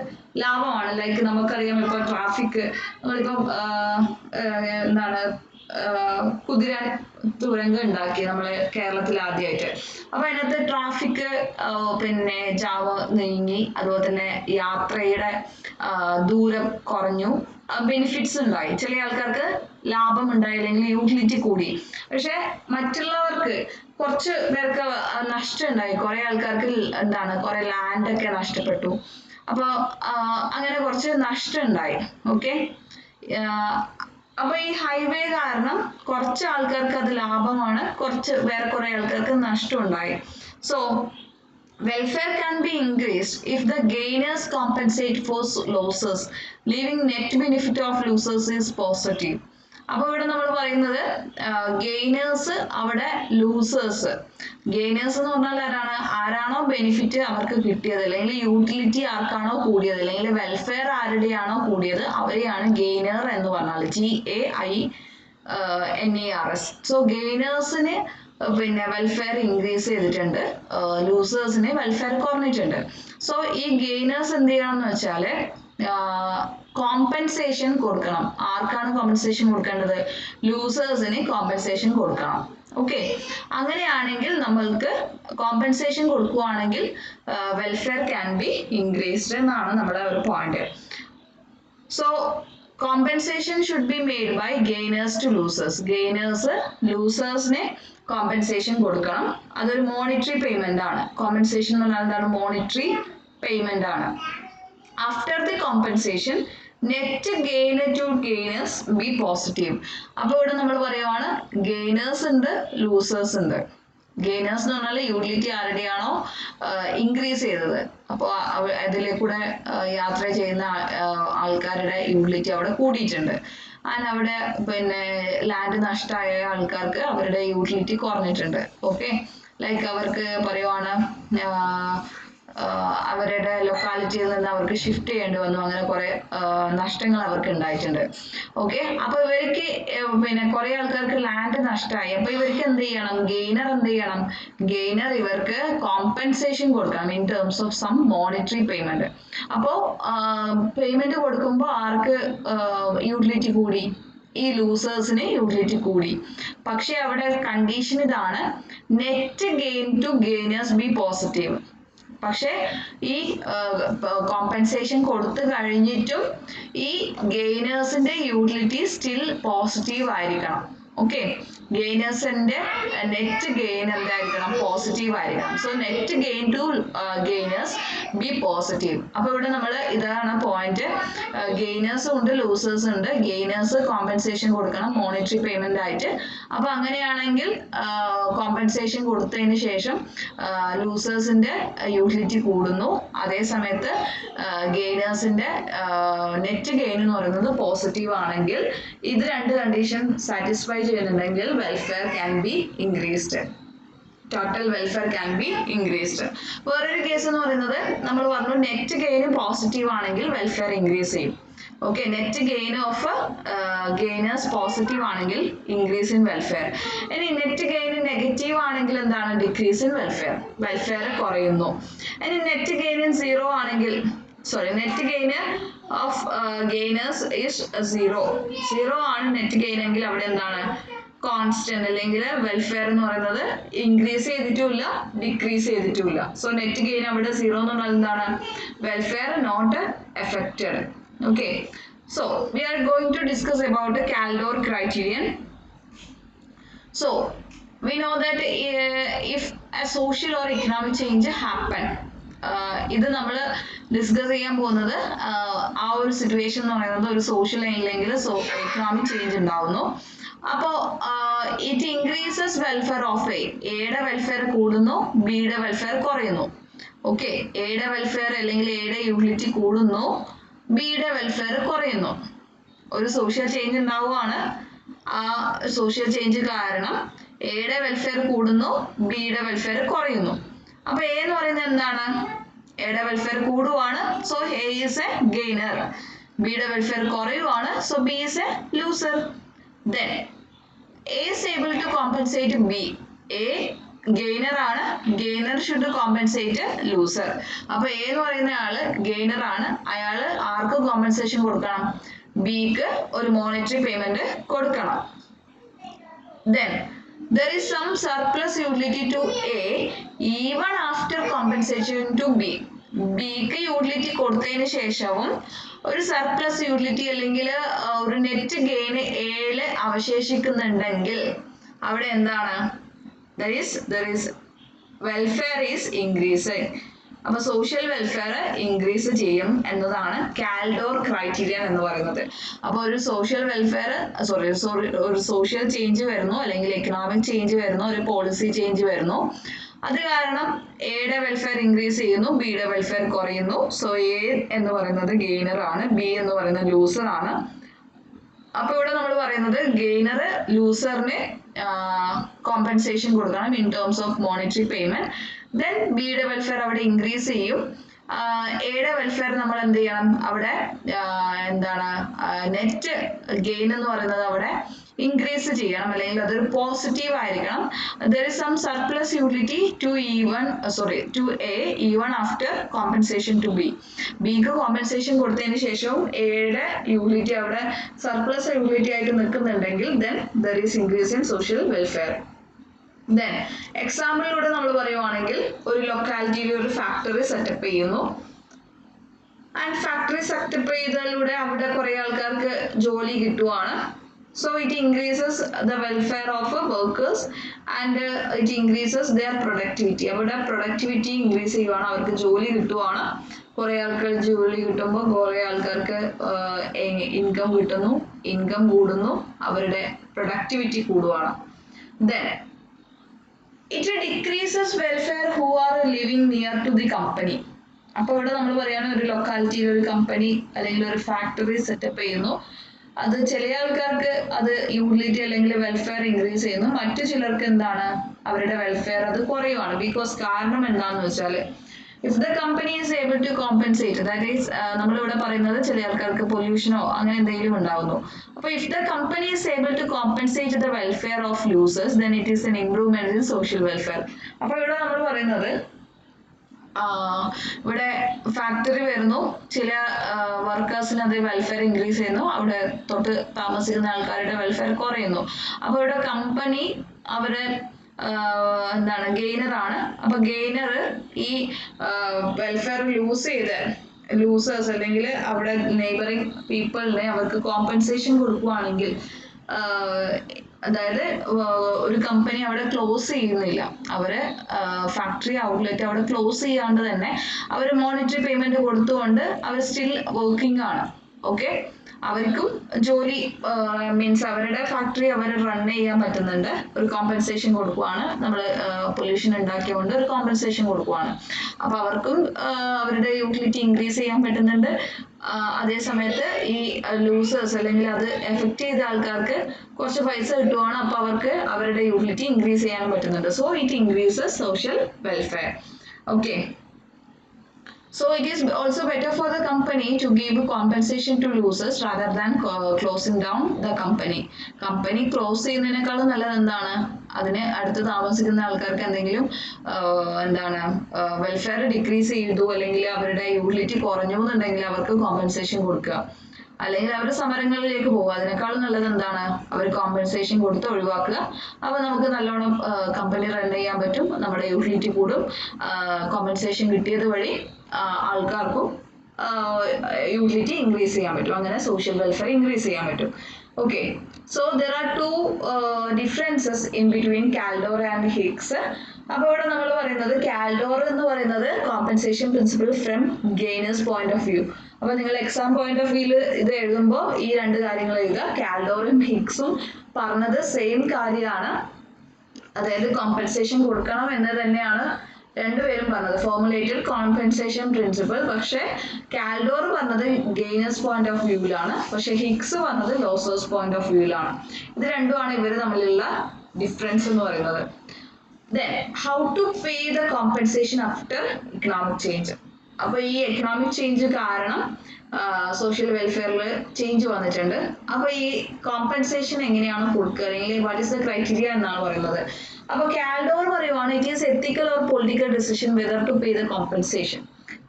ലാഭമാണ്. ലൈക്ക് നമുക്കറിയാം ഇപ്പൊ ട്രാഫിക്, നമ്മളിപ്പോ എന്താണ് കുതിര തുരങ്കം ഉണ്ടാക്കി നമ്മള് കേരളത്തിൽ ആദ്യമായിട്ട്. അപ്പൊ അതിനകത്ത് ട്രാഫിക് പിന്നെ ജാമ് നീങ്ങി, അതുപോലെ തന്നെ യാത്രയുടെ ദൂരം കുറഞ്ഞു, ബെനിഫിറ്റ്സ് ഉണ്ടായി. ചില ആൾക്കാർക്ക് ലാഭം ഉണ്ടായി അല്ലെങ്കിൽ യൂട്ടിലിറ്റി കൂടി. പക്ഷെ മറ്റുള്ളവർക്ക് കുറച്ച് പേർക്ക് നഷ്ടം ഉണ്ടായി. കുറെ ആൾക്കാർക്ക് എന്താണ് കുറെ ലാൻഡ് ഒക്കെ നഷ്ടപ്പെട്ടു. അപ്പൊ അങ്ങനെ കുറച്ച് നഷ്ടം ഉണ്ടായി. ഓക്കെ, അപ്പൊ ഈ ഹൈവേ കാരണം കുറച്ച് ആൾക്കാർക്ക് അത് ലാഭമാണ്, കുറച്ച് വേറെ കുറെ ആൾക്കാർക്ക് നഷ്ടം ഉണ്ടായി. So welfare can be increased if the gainers compensate for losses, leaving net benefit of losers is positive. അപ്പൊ ഇവിടെ നമ്മൾ പറയുന്നത് ഗെയിനേഴ്സ്, അവിടെ ലൂസേഴ്സ്. ഗെയിനേഴ്സ് എന്ന് പറഞ്ഞാൽ ആരാണോ ബെനിഫിറ്റ് അവർക്ക് കിട്ടിയത്, അല്ലെങ്കിൽ യൂട്ടിലിറ്റി ആർക്കാണോ കൂടിയത്, അല്ലെങ്കിൽ വെൽഫെയർ ആരുടെയാണോ കൂടിയത് അവരെയാണ് ഗെയിനർ എന്ന് പറഞ്ഞാൽ, GAINERS. സോ ഗെയിനേഴ്സിന് പിന്നെ വെൽഫെയർ ഇൻക്രീസ് ചെയ്തിട്ടുണ്ട്, ലൂസേഴ്സിന് വെൽഫെയർ കുറഞ്ഞിട്ടുണ്ട്. സോ ഈ ഗെയിനേഴ്സ് എന്ത് ചെയ്യണം എന്ന് വെച്ചാല് കോമ്പൻസേഷൻ കൊടുക്കണം. ആർക്കാണ് കോമ്പൻസേഷൻ കൊടുക്കേണ്ടത്? ലൂസേഴ്സിന് കോമ്പൻസേഷൻ കൊടുക്കണം. ഓക്കെ, അങ്ങനെയാണെങ്കിൽ നമ്മൾക്ക് കോമ്പൻസേഷൻ കൊടുക്കുവാണെങ്കിൽ വെൽഫെയർ ക്യാൻ ബി ഇൻക്രീസ്ഡ് എന്നാണ് നമ്മുടെ ഒരു point. So compensation should be made by gainers to losers. Gainers ലൂസേഴ്സിനെ കോമ്പൻസേഷൻ കൊടുക്കണം. അതൊരു മോണിറ്ററി പേയ്മെന്റ് ആണ്. കോമ്പൻസേഷൻ എന്ന് പറഞ്ഞാൽ എന്താണ്? മോണിറ്ററി പേയ്മെന്റ് ആണ്. After the compensation net gain to gainers be positive. അപ്പോൾ ഇവിടെ നമ്മൾ പറയുവാണ് ഗെയിനേഴ്സ് ഉണ്ട്, ലൂസേഴ്സ് ഉണ്ട്. ഗെയിനേഴ്സ് എന്ന് പറഞ്ഞാൽ യൂട്ടിലിറ്റി ആരുടെയാണോ ഇൻക്രീസ് ചെയ്തത്, അപ്പോൾ അതിൽ കൂടെ യാത്ര ചെയ്യുന്ന ആൾക്കാരുടെ യൂട്ടിലിറ്റി അവിടെ കൂടിയിട്ടുണ്ട്. ആൻഡ് അവിടെ പിന്നെ ലാൻഡ് നഷ്ടമായ ആൾക്കാർക്ക് അവരുടെ യൂട്ടിലിറ്റി കുറഞ്ഞിട്ടുണ്ട്. ഓക്കെ, ലൈക്ക് അവർക്ക് പറയുവാണ് അവരുടെ ലൊക്കാലിറ്റിയിൽ നിന്ന് അവർക്ക് ഷിഫ്റ്റ് ചെയ്യേണ്ടി വന്നു, അങ്ങനെ കുറെ നഷ്ടങ്ങൾ അവർക്ക് ഉണ്ടായിട്ടുണ്ട്. ഓക്കെ, അപ്പൊ ഇവർക്ക് പിന്നെ കുറെ ആൾക്കാർക്ക് ലാൻഡ് നഷ്ടമായി. അപ്പൊ ഇവർക്ക് എന്ത് ചെയ്യണം? ഗെയിനർ എന്ത് ചെയ്യണം? ഗെയിനർ ഇവർക്ക് കോമ്പൻസേഷൻ കൊടുക്കണം in terms of some monetary payment. അപ്പോ പേയ്മെന്റ് കൊടുക്കുമ്പോൾ ആർക്ക് യൂട്ടിലിറ്റി കൂടി? ഈ ലൂസേഴ്സിന് യൂട്ടിലിറ്റി കൂടി. പക്ഷെ അവിടെ കണ്ടീഷൻ ഇതാണ്, net gain to gainers be positive. പക്ഷെ ഈ കോമ്പൻസേഷൻ കൊടുത്തു കഴിഞ്ഞിട്ടും ഈ ഗെയിനേഴ്സിന്റെ യൂട്ടിലിറ്റി സ്റ്റിൽ പോസിറ്റീവ് ആയിരിക്കണം. ഓക്കെ, ഗെയിനേഴ്സിന്റെ നെറ്റ് ഗെയിൻ എന്തായിരിക്കണം? പോസിറ്റീവ് ആയിരിക്കണം. So net gain to gainers be positive. അപ്പൊ ഇവിടെ നമ്മൾ ഇതാണ് പോയിന്റ്. ഗെയിനേഴ്സും ഉണ്ട് ലൂസേഴ്സും ഉണ്ട്. ഗെയിനേഴ്സ് കോമ്പൻസേഷൻ കൊടുക്കണം മോണിറ്ററി പേയ്മെന്റ് ആയിട്ട്. അപ്പൊ അങ്ങനെയാണെങ്കിൽ കോമ്പൻസേഷൻ കൊടുത്തതിന് ശേഷം ലൂസേഴ്സിന്റെ യൂട്ടിലിറ്റി കൂടുന്നു, അതേ സമയത്ത് ഗെയിനേഴ്സിന്റെ നെറ്റ് ഗെയിൻ എന്ന് പറയുന്നത് പോസിറ്റീവ് ആണെങ്കിൽ, ഇത് രണ്ട് കണ്ടീഷൻ സാറ്റിസ്ഫൈ ചെയ്യുന്നുണ്ടെങ്കിൽ welfare can B increased. Total welfare can B increased. വേറൊരു കേസ് എന്ന് പറയുന്നത് നമ്മൾ പറഞ്ഞു നെറ്റ് ഗെയിൻ പോസിറ്റീവ് ആണെങ്കിൽ വെൽഫെയർ ഇൻക്രീസ് ചെയ്യും. Okay, net gain of gainers positive ആണെങ്കിൽ ഇൻക്രീസ് ഇൻ വെൽഫെയർ. ഇനി നെറ്റ് ഗെയിൻ നെഗറ്റീവ് ആണെങ്കിൽ എന്താണ്? Decrease in welfare. വെൽഫെയർ കുറയുന്നു. ഇനി നെറ്റ് ഗെയിൻ സീറോ ആണെങ്കിൽ, net gain of gainers is zero ആണ് നെറ്റ് ഗെയിൻ എങ്കിൽ അവിടെ എന്താണ്? കോൺസ്റ്റന്റ്, അല്ലെങ്കിൽ വെൽഫെയർ എന്ന് പറയുന്നത് ഇൻക്രീസ് ചെയ്തിട്ടുമില്ല ഡിക്രീസ് ചെയ്തിട്ടുമില്ല. സോ നെറ്റ് ഗെയിൻ അവിടെ സീറോ എന്ന് പറഞ്ഞാൽ എന്താണ്? Welfare not affected. Okay, so we are going to discuss about the Kaldor criterion. So we know that if a social or economic change happen, ഇത് നമ്മൾ discuss ചെയ്യാൻ പോകുന്നത് ആ ഒരു സിറ്റുവേഷൻ എന്ന് പറയുന്നത് ഒരു സോഷ്യൽ അല്ലെങ്കിൽ എക്കണോമിക് ചേഞ്ച് ഉണ്ടാവുന്നു. അപ്പോൾ ഇറ്റ് ഇൻക്രീസസ് വെൽഫെയർ ഓഫ് എയുടെ വെൽഫെയർ കൂടുന്നു, ബിയുടെ വെൽഫെയർ കുറയുന്നു. ഓക്കെ, എയുടെ വെൽഫെയർ അല്ലെങ്കിൽ എയുടെ യൂട്ടിലിറ്റി കൂടുന്നു, ബിയുടെ വെൽഫെയർ കുറയുന്നു. ഒരു സോഷ്യൽ ചേഞ്ച് ഉണ്ടാവുകയാണ്. ആ സോഷ്യൽ ചേഞ്ച് കാരണം എയുടെ വെൽഫെയർ കൂടുന്നു, ബിയുടെ വെൽഫെയർ കുറയുന്നു. അപ്പൊ എ എന്ന് പറയുന്നത് എന്താണ്? എയുടെ വെൽഫെയർ കൂടുവാണ്, so a is a gainer. ബിയുടെ വെൽഫെയർ കുറയുവാണ്, so b is a loser. Then a is able to compensate b. A gainer ആണ്, ഗെയിനർ ഷുഡ് കോമ്പൻസേറ്റ് ലൂസർ. അപ്പൊ എ എന്ന് പറയുന്ന ആള് ഗെയിനർ ആണ്, അയാള് ആർക്ക് കോമ്പൻസേഷൻ കൊടുക്കണം? ബിക്ക് ഒരു മോണിറ്ററി പേയ്മെന്റ് കൊടുക്കണം. Then there is some surplus utility to A even after compensation to B. ബിക്ക് യൂട്ടിലിറ്റി കൊടുത്തതിന് ശേഷവും ഒരു സർപ്ലസ് യൂട്ടിലിറ്റി അല്ലെങ്കിൽ ഒരു നെറ്റ് ഗെയിൻ എയിൽ അവശേഷിക്കുന്നുണ്ടെങ്കിൽ അവിടെ എന്താണ്? there is welfare is increasing. അപ്പൊ സോഷ്യൽ വെൽഫെയർ ഇൻക്രീസ് ചെയ്യും എന്നതാണ് കാൽഡോർ ക്രൈറ്റീരിയൻ എന്ന് പറയുന്നത്. അപ്പൊ ഒരു സോഷ്യൽ വെൽഫെയർ ഒരു സോഷ്യൽ ചേഞ്ച് വരുന്നു, അല്ലെങ്കിൽ എക്കണോമിക് ചേഞ്ച് വരുന്നു, ഒരു പോളിസി ചേഞ്ച് വരുന്നു. അത് കാരണം എയുടെ വെൽഫെയർ ഇൻക്രീസ് ചെയ്യുന്നു, ബിയുടെ വെൽഫെയർ കുറയുന്നു. സോ എ എന്ന് പറയുന്നത് ഗെയിനർ ആണ്, ബി എന്ന് പറയുന്നത് ലൂസർ ആണ്. അപ്പൊ ഇവിടെ നമ്മൾ പറയുന്നത് ഗെയിനർ ലൂസറിന് കോമ്പൻസേഷൻ കൊടുക്കണം in terms of monetary payment. Then ബിയുടെ വെൽഫെയർ അവിടെ ഇൻക്രീസ് ചെയ്യും. എയുടെ വെൽഫെയർ നമ്മൾ എന്ത് ചെയ്യണം? അവിടെ എന്താണ് നെറ്റ് ഗെയിൻ എന്ന് പറയുന്നത് അവിടെ ഇൻക്രീസ് ചെയ്യണം, അല്ലെങ്കിൽ അതൊരു പോസിറ്റീവ് ആയിരിക്കണം. there is some surplus utility to A even after compensation to B. ബിക്ക് കോമ്പൻസേഷൻ കൊടുത്തതിന് ശേഷവും എയുടെ യൂട്ടിലിറ്റി അവിടെ സർപ്ലസ് യൂട്ടിലിറ്റി ആയിട്ട് നിൽക്കുന്നുണ്ടെങ്കിൽ then there is increase in social welfare. Then എക്സാമ്പിളിലൂടെ നമ്മൾ പറയുവാണെങ്കിൽ ഒരു ലൊക്കാലിറ്റിയിൽ ഒരു ഫാക്ടറി സെറ്റപ്പ് ചെയ്യുന്നു. ആൻഡ് ഫാക്ടറി സെറ്റപ്പ് ചെയ്തതിലൂടെ അവിടെ കുറെ ആൾക്കാർക്ക് ജോലി കിട്ടുവാണ്. So it increases the welfare of workers and it increases their productivity. അവരുടെ പ്രൊഡക്ടിവിറ്റി ഇൻക്രീസ് ചെയ്യുവാണ്, അവർക്ക് ജോലി കിട്ടുവാണ്. കുറെ ആൾക്കാർ ജോലി കിട്ടുമ്പോൾ കുറെ ആൾക്കാർക്ക് ഇൻകം കിട്ടുന്നു, ഇൻകം കൂടുന്നു, അവരുടെ പ്രൊഡക്ടിവിറ്റി കൂടുവാണ്. Then it decreases welfare who are living near to the company. അപ്പോൾ ഇവിടെ നമ്മൾ പറയുകയാണ് ഒരു ലൊക്കാലിറ്റിയിൽ ഒരു കമ്പനി അല്ലെങ്കിൽ ഒരു ഫാക്ടറി സെറ്റപ്പ് ചെയ്യുന്നു, അത് ചില ആൾക്കാർക്ക് അത് യൂട്ടിലിറ്റി അല്ലെങ്കിൽ വെൽഫെയർ ഇൻക്രീസ് ചെയ്യുന്നു, മറ്റു ചിലർക്ക് എന്താണ് അവരുടെ വെൽഫെയർ അത് കുറയുവാണ്. ബിക്കോസ് കാരണം എന്താണെന്ന് വെച്ചാൽ if the company is able to compensate, that is നമ്മളിവിടെ പറയുന്നത് ചില ആൾക്കാർക്ക് പൊല്യൂഷനോ അങ്ങനെ എന്തെങ്കിലും ഉണ്ടാവുന്നു. അപ്പോൾ if the company is able to compensate the welfare of users then it is an improvement in social welfare. അപ്പോൾ ഇവിടെ നമ്മൾ പറയുന്നത് ഇവിടെ ഫാക്ടറി വരുന്നു, ചില വർക്കേഴ്സിന് അത് വെൽഫെയർ ഇൻക്രീസ് ചെയ്യുന്നു, അവിടെ തൊട്ട് താമസിക്കുന്ന ആൾക്കാരുടെ വെൽഫെയർ കുറയുന്നു. അപ്പോൾ ഇവിടെ കമ്പനി അവരെ എന്താണ് ഗെയിനർ ആണ്. അപ്പൊ ഗെയിനർ ഈ വെൽഫെയർ ലൂസേഴ്സ് അല്ലെങ്കിൽ അവിടെ നെയ്ബറിങ് പീപ്പിളിനെ അവർക്ക് കോമ്പൻസേഷൻ കൊടുക്കുവാണെങ്കിൽ, അതായത് ഒരു കമ്പനി അവിടെ ക്ലോസ് ചെയ്യുന്നില്ല, അവര് ഫാക്ടറി ഔട്ട്ലെറ്റ് അവിടെ ക്ലോസ് ചെയ്യാണ്ട് തന്നെ അവർ മോണിറ്ററി പേയ്മെന്റ് കൊടുത്തുകൊണ്ട് അവർ സ്റ്റിൽ വർക്കിംഗ് ആണ്. ഓക്കെ, അവർക്കും ജോലി മീൻസ് അവരുടെ ഫാക്ടറി അവർ റൺ ചെയ്യാൻ പറ്റുന്നുണ്ട്, ഒരു കോമ്പൻസേഷൻ കൊടുക്കുവാണ്, നമ്മൾ പൊല്യൂഷൻ ഉണ്ടാക്കിയതുകൊണ്ട് ഒരു കോമ്പൻസേഷൻ കൊടുക്കുവാണ്. അപ്പൊ അവർക്കും അവരുടെ യൂട്ടിലിറ്റി ഇൻക്രീസ് ചെയ്യാൻ പറ്റുന്നുണ്ട്. അതേ സമയത്ത് ഈ ലൂസേഴ്സ് അല്ലെങ്കിൽ അത് എഫക്ട് ചെയ്ത ആൾക്കാർക്ക് കുറച്ച് പൈസ കിട്ടുവാണ്, അപ്പൊ അവർക്ക് അവരുടെ യൂട്ടിലിറ്റി ഇൻക്രീസ് ചെയ്യാൻ പറ്റുന്നുണ്ട്. So it increases social welfare. Okay, so it is also better for the company to give compensation to losers rather than closing down the company. Company close ചെയ്യുന്നതിനേക്കാളും നല്ലത് എന്താണ്, അതിന് അടുത്ത് താമസിക്കുന്ന ആൾക്കാർക്ക് എന്തെങ്കിലും എന്താണ് വെൽഫെയർ ഡിക്രീസ് ചെയ്തു അല്ലെങ്കിൽ അവരുടെ യൂട്ടിലിറ്റി കുറഞ്ഞു എന്നുണ്ടെങ്കിൽ അവർക്ക് കോമ്പൻസേഷൻ കൊടുക്കുക, അല്ലെങ്കിൽ അവർ സമരങ്ങളിലേക്ക് പോകുക. അതിനേക്കാളും നല്ലത് എന്താണ്, അവർ കോമ്പൻസേഷൻ കൊടുത്ത് ഒഴിവാക്കുക. അപ്പൊ നമുക്ക് നല്ലോണം കമ്പനി റൺ ചെയ്യാൻ പറ്റും, നമ്മുടെ യൂട്ടിലിറ്റി കൂടും, കോമ്പൻസേഷൻ കിട്ടിയത് വഴി ആൾക്കാർക്കും യൂട്ടിലിറ്റി ഇൻക്രീസ് ചെയ്യാൻ പറ്റും, അങ്ങനെ സോഷ്യൽ വെൽഫെയർ ഇൻക്രീസ് ചെയ്യാൻ പറ്റും. Okay, so there are two differences in between Kaldor and Hicks. അപ്പൊ ഇവിടെ നമ്മൾ പറയുന്നത് കാൽഡോർ എന്ന് പറയുന്നത് compensation principle from gainers point of view. അപ്പൊ നിങ്ങൾ എക്സാം പോയിന്റ് ഓഫ് വ്യൂല് ഇത് എഴുതുമ്പോൾ ഈ രണ്ട് കാര്യങ്ങൾ എഴുതുക. കാൽഡോറും ഹിഗ്സും പറഞ്ഞത് സെയിം കാര്യമാണ്, അതായത് കോമ്പൻസേഷൻ കൊടുക്കണം എന്ന് തന്നെയാണ് രണ്ടുപേരും പറഞ്ഞത്, ഫോർമുലേറ്റഡ് കോമ്പൻസേഷൻ പ്രിൻസിപ്പിൾ. പക്ഷെ കാൽഡോർ പറഞ്ഞത് ഗെയിനേഴ്സ് പോയിന്റ് ഓഫ് വ്യൂവിലാണ്, പക്ഷെ ഹിഗ്സ് പറഞ്ഞത് ലോസേഴ്സ് പോയിന്റ് ഓഫ് വ്യൂവിലാണ്. ഇത് രണ്ടുമാണ് ഇവർ തമ്മിലുള്ള ഡിഫറൻസ് എന്ന് പറയുന്നത്. Then how to pay the compensation after economic change. അപ്പൊ ഈ എക്കണോമിക് ചേഞ്ച് കാരണം സോഷ്യൽ വെൽഫെയറിൽ ചേഞ്ച് വന്നിട്ടുണ്ട്. അപ്പൊ ഈ കോമ്പൻസേഷൻ എങ്ങനെയാണ് കൊടുക്കുക, അല്ലെങ്കിൽ വാട്ട് ഈസ് ദ ക്രൈറ്റീരിയ എന്നാണ് പറയുന്നത്. അപ്പൊ കാൽഡോർ പറയുവാണ് it is ethical or political decision whether to pay the compensation.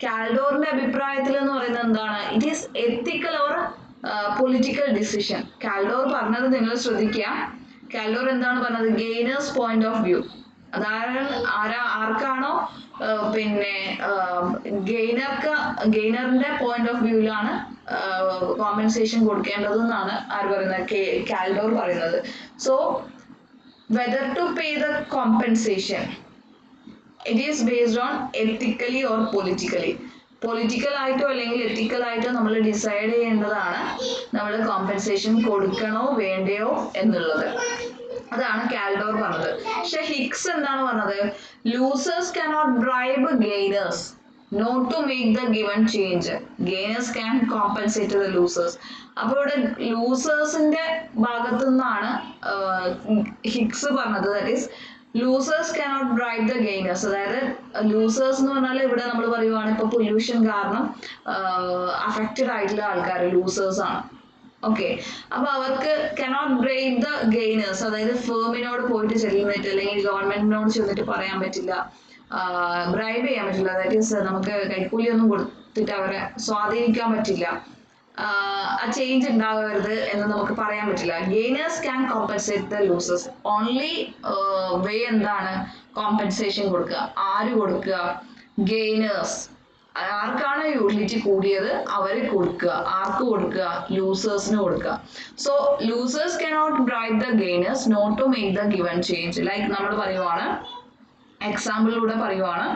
കാൽഡോറിന്റെ അഭിപ്രായത്തിൽ എന്ന് പറയുന്നത് എന്താണ്, it is ethical or political decision. Kaldor പറഞ്ഞത് നിങ്ങൾ ശ്രദ്ധിക്കുക, കാൽഡോർ എന്താണ് പറഞ്ഞത്, ഗെയിനേഴ്സ് പോയിന്റ് ഓഫ് വ്യൂ. അതായത് ആർക്കാണോ പിന്നെ ഗെയിനറിന്റെ പോയിന്റ് ഓഫ് വ്യൂവിലാണ് കോമ്പൻസേഷൻ കൊടുക്കേണ്ടതെന്നാണ് ആര് പറയുന്നത്, കാൽഡോർ പറയുന്നത്. So whether to pay the compensation it is based on ethically or politically. Political ആയിട്ടോ അല്ലെങ്കിൽ എത്തിക്കൽ ആയിട്ടോ നമ്മൾ ഡിസൈഡ് ചെയ്യേണ്ടതാണ് നമ്മൾ കോമ്പൻസേഷൻ കൊടുക്കണോ വേണ്ടയോ എന്നുള്ളത്. അതാണ് കാൽഡോർ പറഞ്ഞത്. പക്ഷെ ഹിഗ്സ് എന്താണ് പറഞ്ഞത്, losers cannot bribe gainers not to make the given change. Gainers can compensate the losers. അപ്പോൾ ഇവിടെ ലൂസേഴ്സിന്റെ ഭാഗത്തു നിന്നാണ് ഹിഗ്സ് പറഞ്ഞത്, that is losers cannot bribe the gainers. അതായത് ലൂസേഴ്സ് എന്ന് പറഞ്ഞാൽ ഇവിടെ നമ്മൾ പറയുവാണ് ഇപ്പൊ പൊല്യൂഷൻ കാരണം അഫക്റ്റഡ് ആയിട്ടുള്ള ആൾക്കാർ ലൂസേഴ്സ് ആണ്. ഓക്കെ, അപ്പൊ അവർക്ക് cannot bribe the gainers, അതായത് ഫേമിനോട് പോയിട്ട് ചെല്ലുന്നിട്ട് അല്ലെങ്കിൽ ഗവൺമെന്റിനോട് ചെന്നിട്ട് പറയാൻ പറ്റില്ല, ബ്രൈബ് ചെയ്യാൻ പറ്റില്ല, ദാറ്റ് ഈസ് നമുക്ക് കൈക്കൂലിയൊന്നും കൊടുത്തിട്ട് അവരെ സ്വാധീനിക്കാൻ പറ്റില്ല, ആ ചേഞ്ച് ഉണ്ടാകരുത് എന്ന് നമുക്ക് പറയാൻ പറ്റില്ല. Gainers can compensate the losers. Only way എന്താണ്, കോമ്പൻസേഷൻ കൊടുക്കുക. ആര് കൊടുക്കുക, ഗെയിനേഴ്സ്. ആർക്കാണ് യൂട്ടിലിറ്റി കൂടിയത് അവര് കൊടുക്കുക. ആർക്ക് കൊടുക്കുക, ലൂസേഴ്സിന് കൊടുക്കുക. So losers cannot bribe the gainers not to make the given change. Like നമ്മൾ പറയുവാണ്, എക്സാമ്പിളിലൂടെ പറയുവാണ്,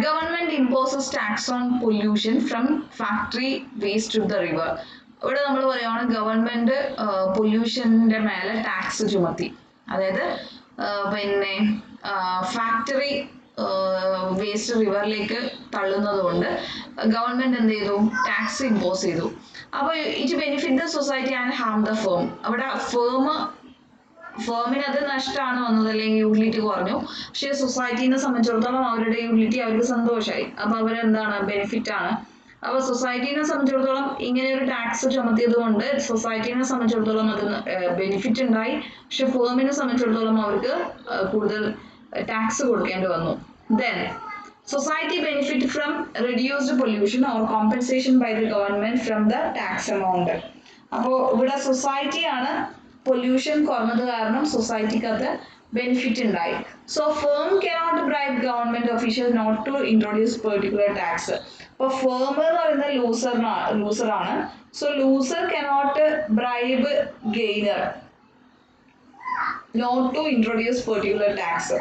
government imposes tax on pollution from factory waste to the river. ഇവിടെ നമ്മൾ പറയുവാണ് ഗവൺമെന്റ് പൊല്യൂഷന്റെ മേലെ ടാക്സ് ചുമത്തി, അതായത് പിന്നെ ഫാക്ടറി വേസ്റ്റ് റിവറിലേക്ക് തള്ളുന്നത് കൊണ്ട് ഗവൺമെന്റ് എന്ത് ചെയ്തു, ടാക്സ് ഇമ്പോസ് ചെയ്തു. അപ്പോൾ it benefit the society and Ham the firm. അവിടെ ഫേമിന് അത് നഷ്ടമാണ് വന്നത്, അല്ലെങ്കിൽ യൂട്ടിലിറ്റി കുറഞ്ഞു. പക്ഷെ സൊസൈറ്റീനെ സംബന്ധിച്ചിടത്തോളം അവരുടെ യൂട്ടിലിറ്റി അവർക്ക് സന്തോഷമായി, അപ്പൊ അവരെന്താണ്, ബെനിഫിറ്റ് ആണ്. അപ്പൊ സൊസൈറ്റീനെ സംബന്ധിച്ചിടത്തോളം ഇങ്ങനെ ഒരു ടാക്സ് ചുമത്തിയത് കൊണ്ട് സൊസൈറ്റീനെ സംബന്ധിച്ചിടത്തോളം അത് ബെനിഫിറ്റ് ഉണ്ടായി. പക്ഷെ ഫേമിനെ സംബന്ധിച്ചിടത്തോളം അവർക്ക് കൂടുതൽ ടാക്സ് കൊടുക്കേണ്ടി വന്നു. Then society benefit from reduced pollution or compensation by the government from the tax amount. അപ്പോൾ ഇവിടെ സൊസൈറ്റി ആണ് പൊല്യൂഷൻ കുറഞ്ഞത് കാരണം സൊസൈറ്റിക്ക് അത് ബെനിഫിറ്റ് ഉണ്ടായി. So firm cannot bribe government official not to introduce particular tax. അപ്പൊ ഫേം എന്ന് പറയുന്നത് ലൂസറാണ്. So loser cannot bribe gainer not to introduce particular tax.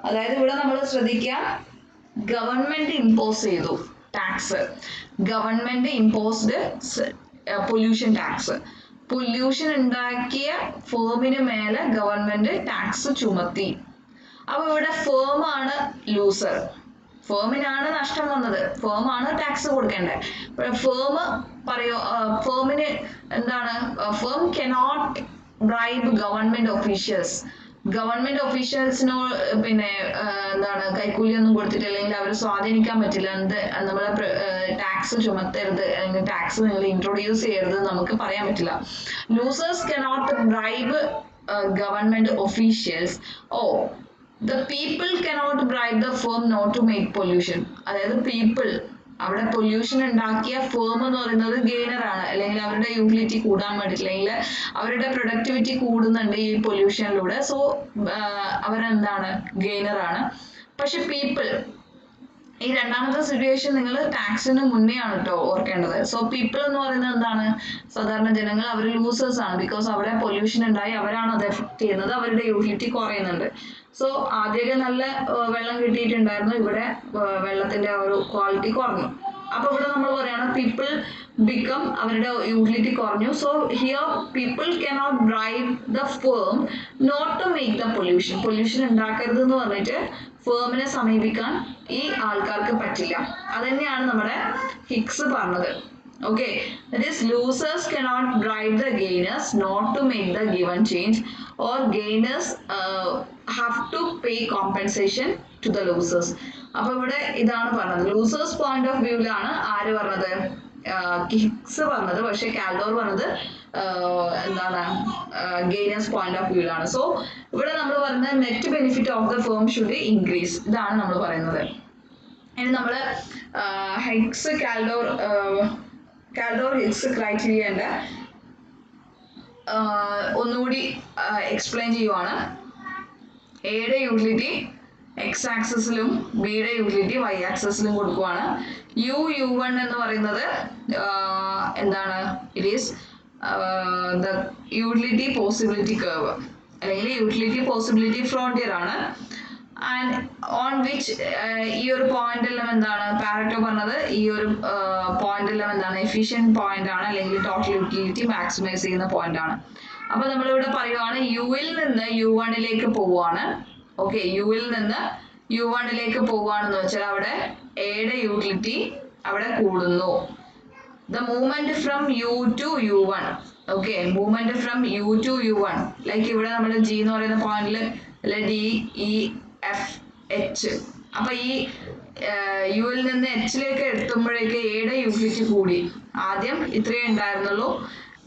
അതായത് ഇവിടെ നമ്മൾ ശ്രദ്ധിക്കുക, ഗവൺമെന്റ് ഇമ്പോസ് ചെയ്തു tax. Government imposed pollution tax. Pollution ഉണ്ടാക്കിയ ഫേമിന് മേലെ ഗവൺമെന്റ് ടാക്സ് ചുമത്തി. അപ്പൊ ഇവിടെ ഫേം ആണ് ലൂസർ, ഫേമിനാണ് നഷ്ടം വന്നത്, ഫേമാണ് ടാക്സ് കൊടുക്കേണ്ടത്. ഫേമിന് എന്താണ്, firm cannot bribe government officials. Government ഒഫീഷ്യൽസിനോ പിന്നെ എന്താണ് കൈക്കൂലിയൊന്നും കൊടുത്തിട്ട് അല്ലെങ്കിൽ അവരെ സ്വാധീനിക്കാൻ പറ്റില്ല. നമ്മളെ ടാക്സ് ചുമത്തരുത് അല്ലെങ്കിൽ ടാക്സ് നിങ്ങൾ ഇൻട്രൊഡ്യൂസ് ചെയ്യരുത് നമുക്ക് പറയാൻ പറ്റില്ല. Losers cannot bribe government officials. The people cannot bribe the firm not to make pollution. അതായത് പീപ്പിൾ, അവിടെ പൊല്യൂഷൻ ഉണ്ടാക്കിയ ഫേം എന്ന് പറയുന്നത് ഗെയിനർ ആണ്, അല്ലെങ്കിൽ അവരുടെ യൂട്ടിലിറ്റി കൂടാൻ വേണ്ടിയിട്ട്, അല്ലെങ്കിൽ അവരുടെ പ്രൊഡക്ടിവിറ്റി കൂടുന്നുണ്ട് ഈ പൊല്യൂഷനിലൂടെ. സോ അവരെന്താണ്, ഗെയിനർ ആണ്. പക്ഷെ പീപ്പിൾ, ഈ രണ്ടാമത്തെ സിറ്റുവേഷൻ നിങ്ങൾ ടാക്സിന് മുന്നേ ആണ് കേട്ടോ ഓർക്കേണ്ടത്. സോ പീപ്പിൾ എന്ന് പറയുന്നത് എന്താണ്, സാധാരണ ജനങ്ങൾ, അവർ ലൂസേഴ്സ് ആണ്. ബിക്കോസ് അവിടെ പൊല്യൂഷൻ ഉണ്ടായി അവരാണ് അത് എഫക്ട് ചെയ്യുന്നത്, അവരുടെ യൂട്ടിലിറ്റി കുറയുന്നുണ്ട്. സോ ആദ്യമൊക്കെ നല്ല വെള്ളം കിട്ടിയിട്ടുണ്ടായിരുന്നു, ഇവിടെ വെള്ളത്തിന്റെ ഒരു ക്വാളിറ്റി കുറഞ്ഞു. അപ്പൊ ഇവിടെ നമ്മൾ പറയണം പീപ്പിൾ ബിക്കം, അവരുടെ യൂട്ടിലിറ്റി കുറഞ്ഞു. So here people cannot bribe the firm not to make the pollution. Pollution ഉണ്ടാക്കരുത് എന്ന് പറഞ്ഞിട്ട് ഫേമിനെ സമീപിക്കാൻ ഈ ആൾക്കാർക്ക് പറ്റില്ല. അതുതന്നെയാണ് നമ്മുടെ ഹിക്സ് പറഞ്ഞത്. Okay, that is losers cannot bribe the gainers not to make the given change, or gainers have to pay compensation to the losers. അപ്പൊ ഇവിടെ ഇതാണ് പറഞ്ഞത്, ലൂസേഴ്സ് പോയിന്റ് ഓഫ് വ്യൂവിലാണ് ആര് പറഞ്ഞത്, ഹിക്സ് പറഞ്ഞത്. പക്ഷെ കാൽഡോർ പറഞ്ഞത് എന്താണ്, ഗെയിനേഴ്സ് പോയിന്റ് ഓഫ് വ്യൂവിലാണ്. സോ ഇവിടെ നമ്മൾ പറയുന്നത് net benefit of the firm should increase, ഇതാണ് നമ്മൾ പറയുന്നത്. ഇനി നമ്മൾ ഹിക്സ് കാൽഡോർ ഹിക്സ് ക്രൈറ്റീരിയന്റെ ഒന്നുകൂടി എക്സ്പ്ലെയിൻ ചെയ്യുവാണ്. എയുടെ യൂട്ടിലിറ്റി എക്സ് ആക്സിസിലും ബിയുടെ യൂട്ടിലിറ്റി വൈ ആക്സിസിലും കൊടുക്കുവാണ്. U1 എന്ന് പറയുന്നത് എന്താണ്, it is the utility possibility curve, അല്ലെങ്കിൽ യൂട്ടിലിറ്റി പോസിബിലിറ്റി ഫ്രോണ്ടിയർ ആണ്. ആൻഡ് ഓൺ വിച്ച് ഈ ഒരു പോയിന്റ് എല്ലാം എന്താണ്, പാരറ്റോ പറഞ്ഞത് ഈ ഒരു പോയിന്റ് എല്ലാം എന്താണ്, എഫിഷ്യന്റ് പോയിന്റ് ആണ്, അല്ലെങ്കിൽ ടോട്ടൽ യൂട്ടിലിറ്റി മാക്സിമൈസ് ചെയ്യുന്ന പോയിന്റ് ആണ്. അപ്പൊ നമ്മളിവിടെ പറയുവാണ് യുവിൽ നിന്ന് U1ലേക്ക് പോവുകയാണ്. ഓക്കെ, യുവിൽ നിന്ന് U1ലേക്ക് പോവുകയാണെന്ന് വെച്ചാൽ അവിടെ എയുടെ യൂട്ടിലിറ്റി അവിടെ കൂടുന്നു. The movement from U to U1. Okay, movement from U to U1, like ഇവിടെ നമ്മൾ G എന്ന് പറയുന്ന പോയിന്റിൽ DEFH. അപ്പൊ ഈ യുവിൽ നിന്ന് എച്ചിലേക്ക് എത്തുമ്പോഴേക്ക് എയുടെ യൂട്ടിലിറ്റി കൂടി. ആദ്യം ഇത്രയേ ഉണ്ടായിരുന്നുള്ളൂ,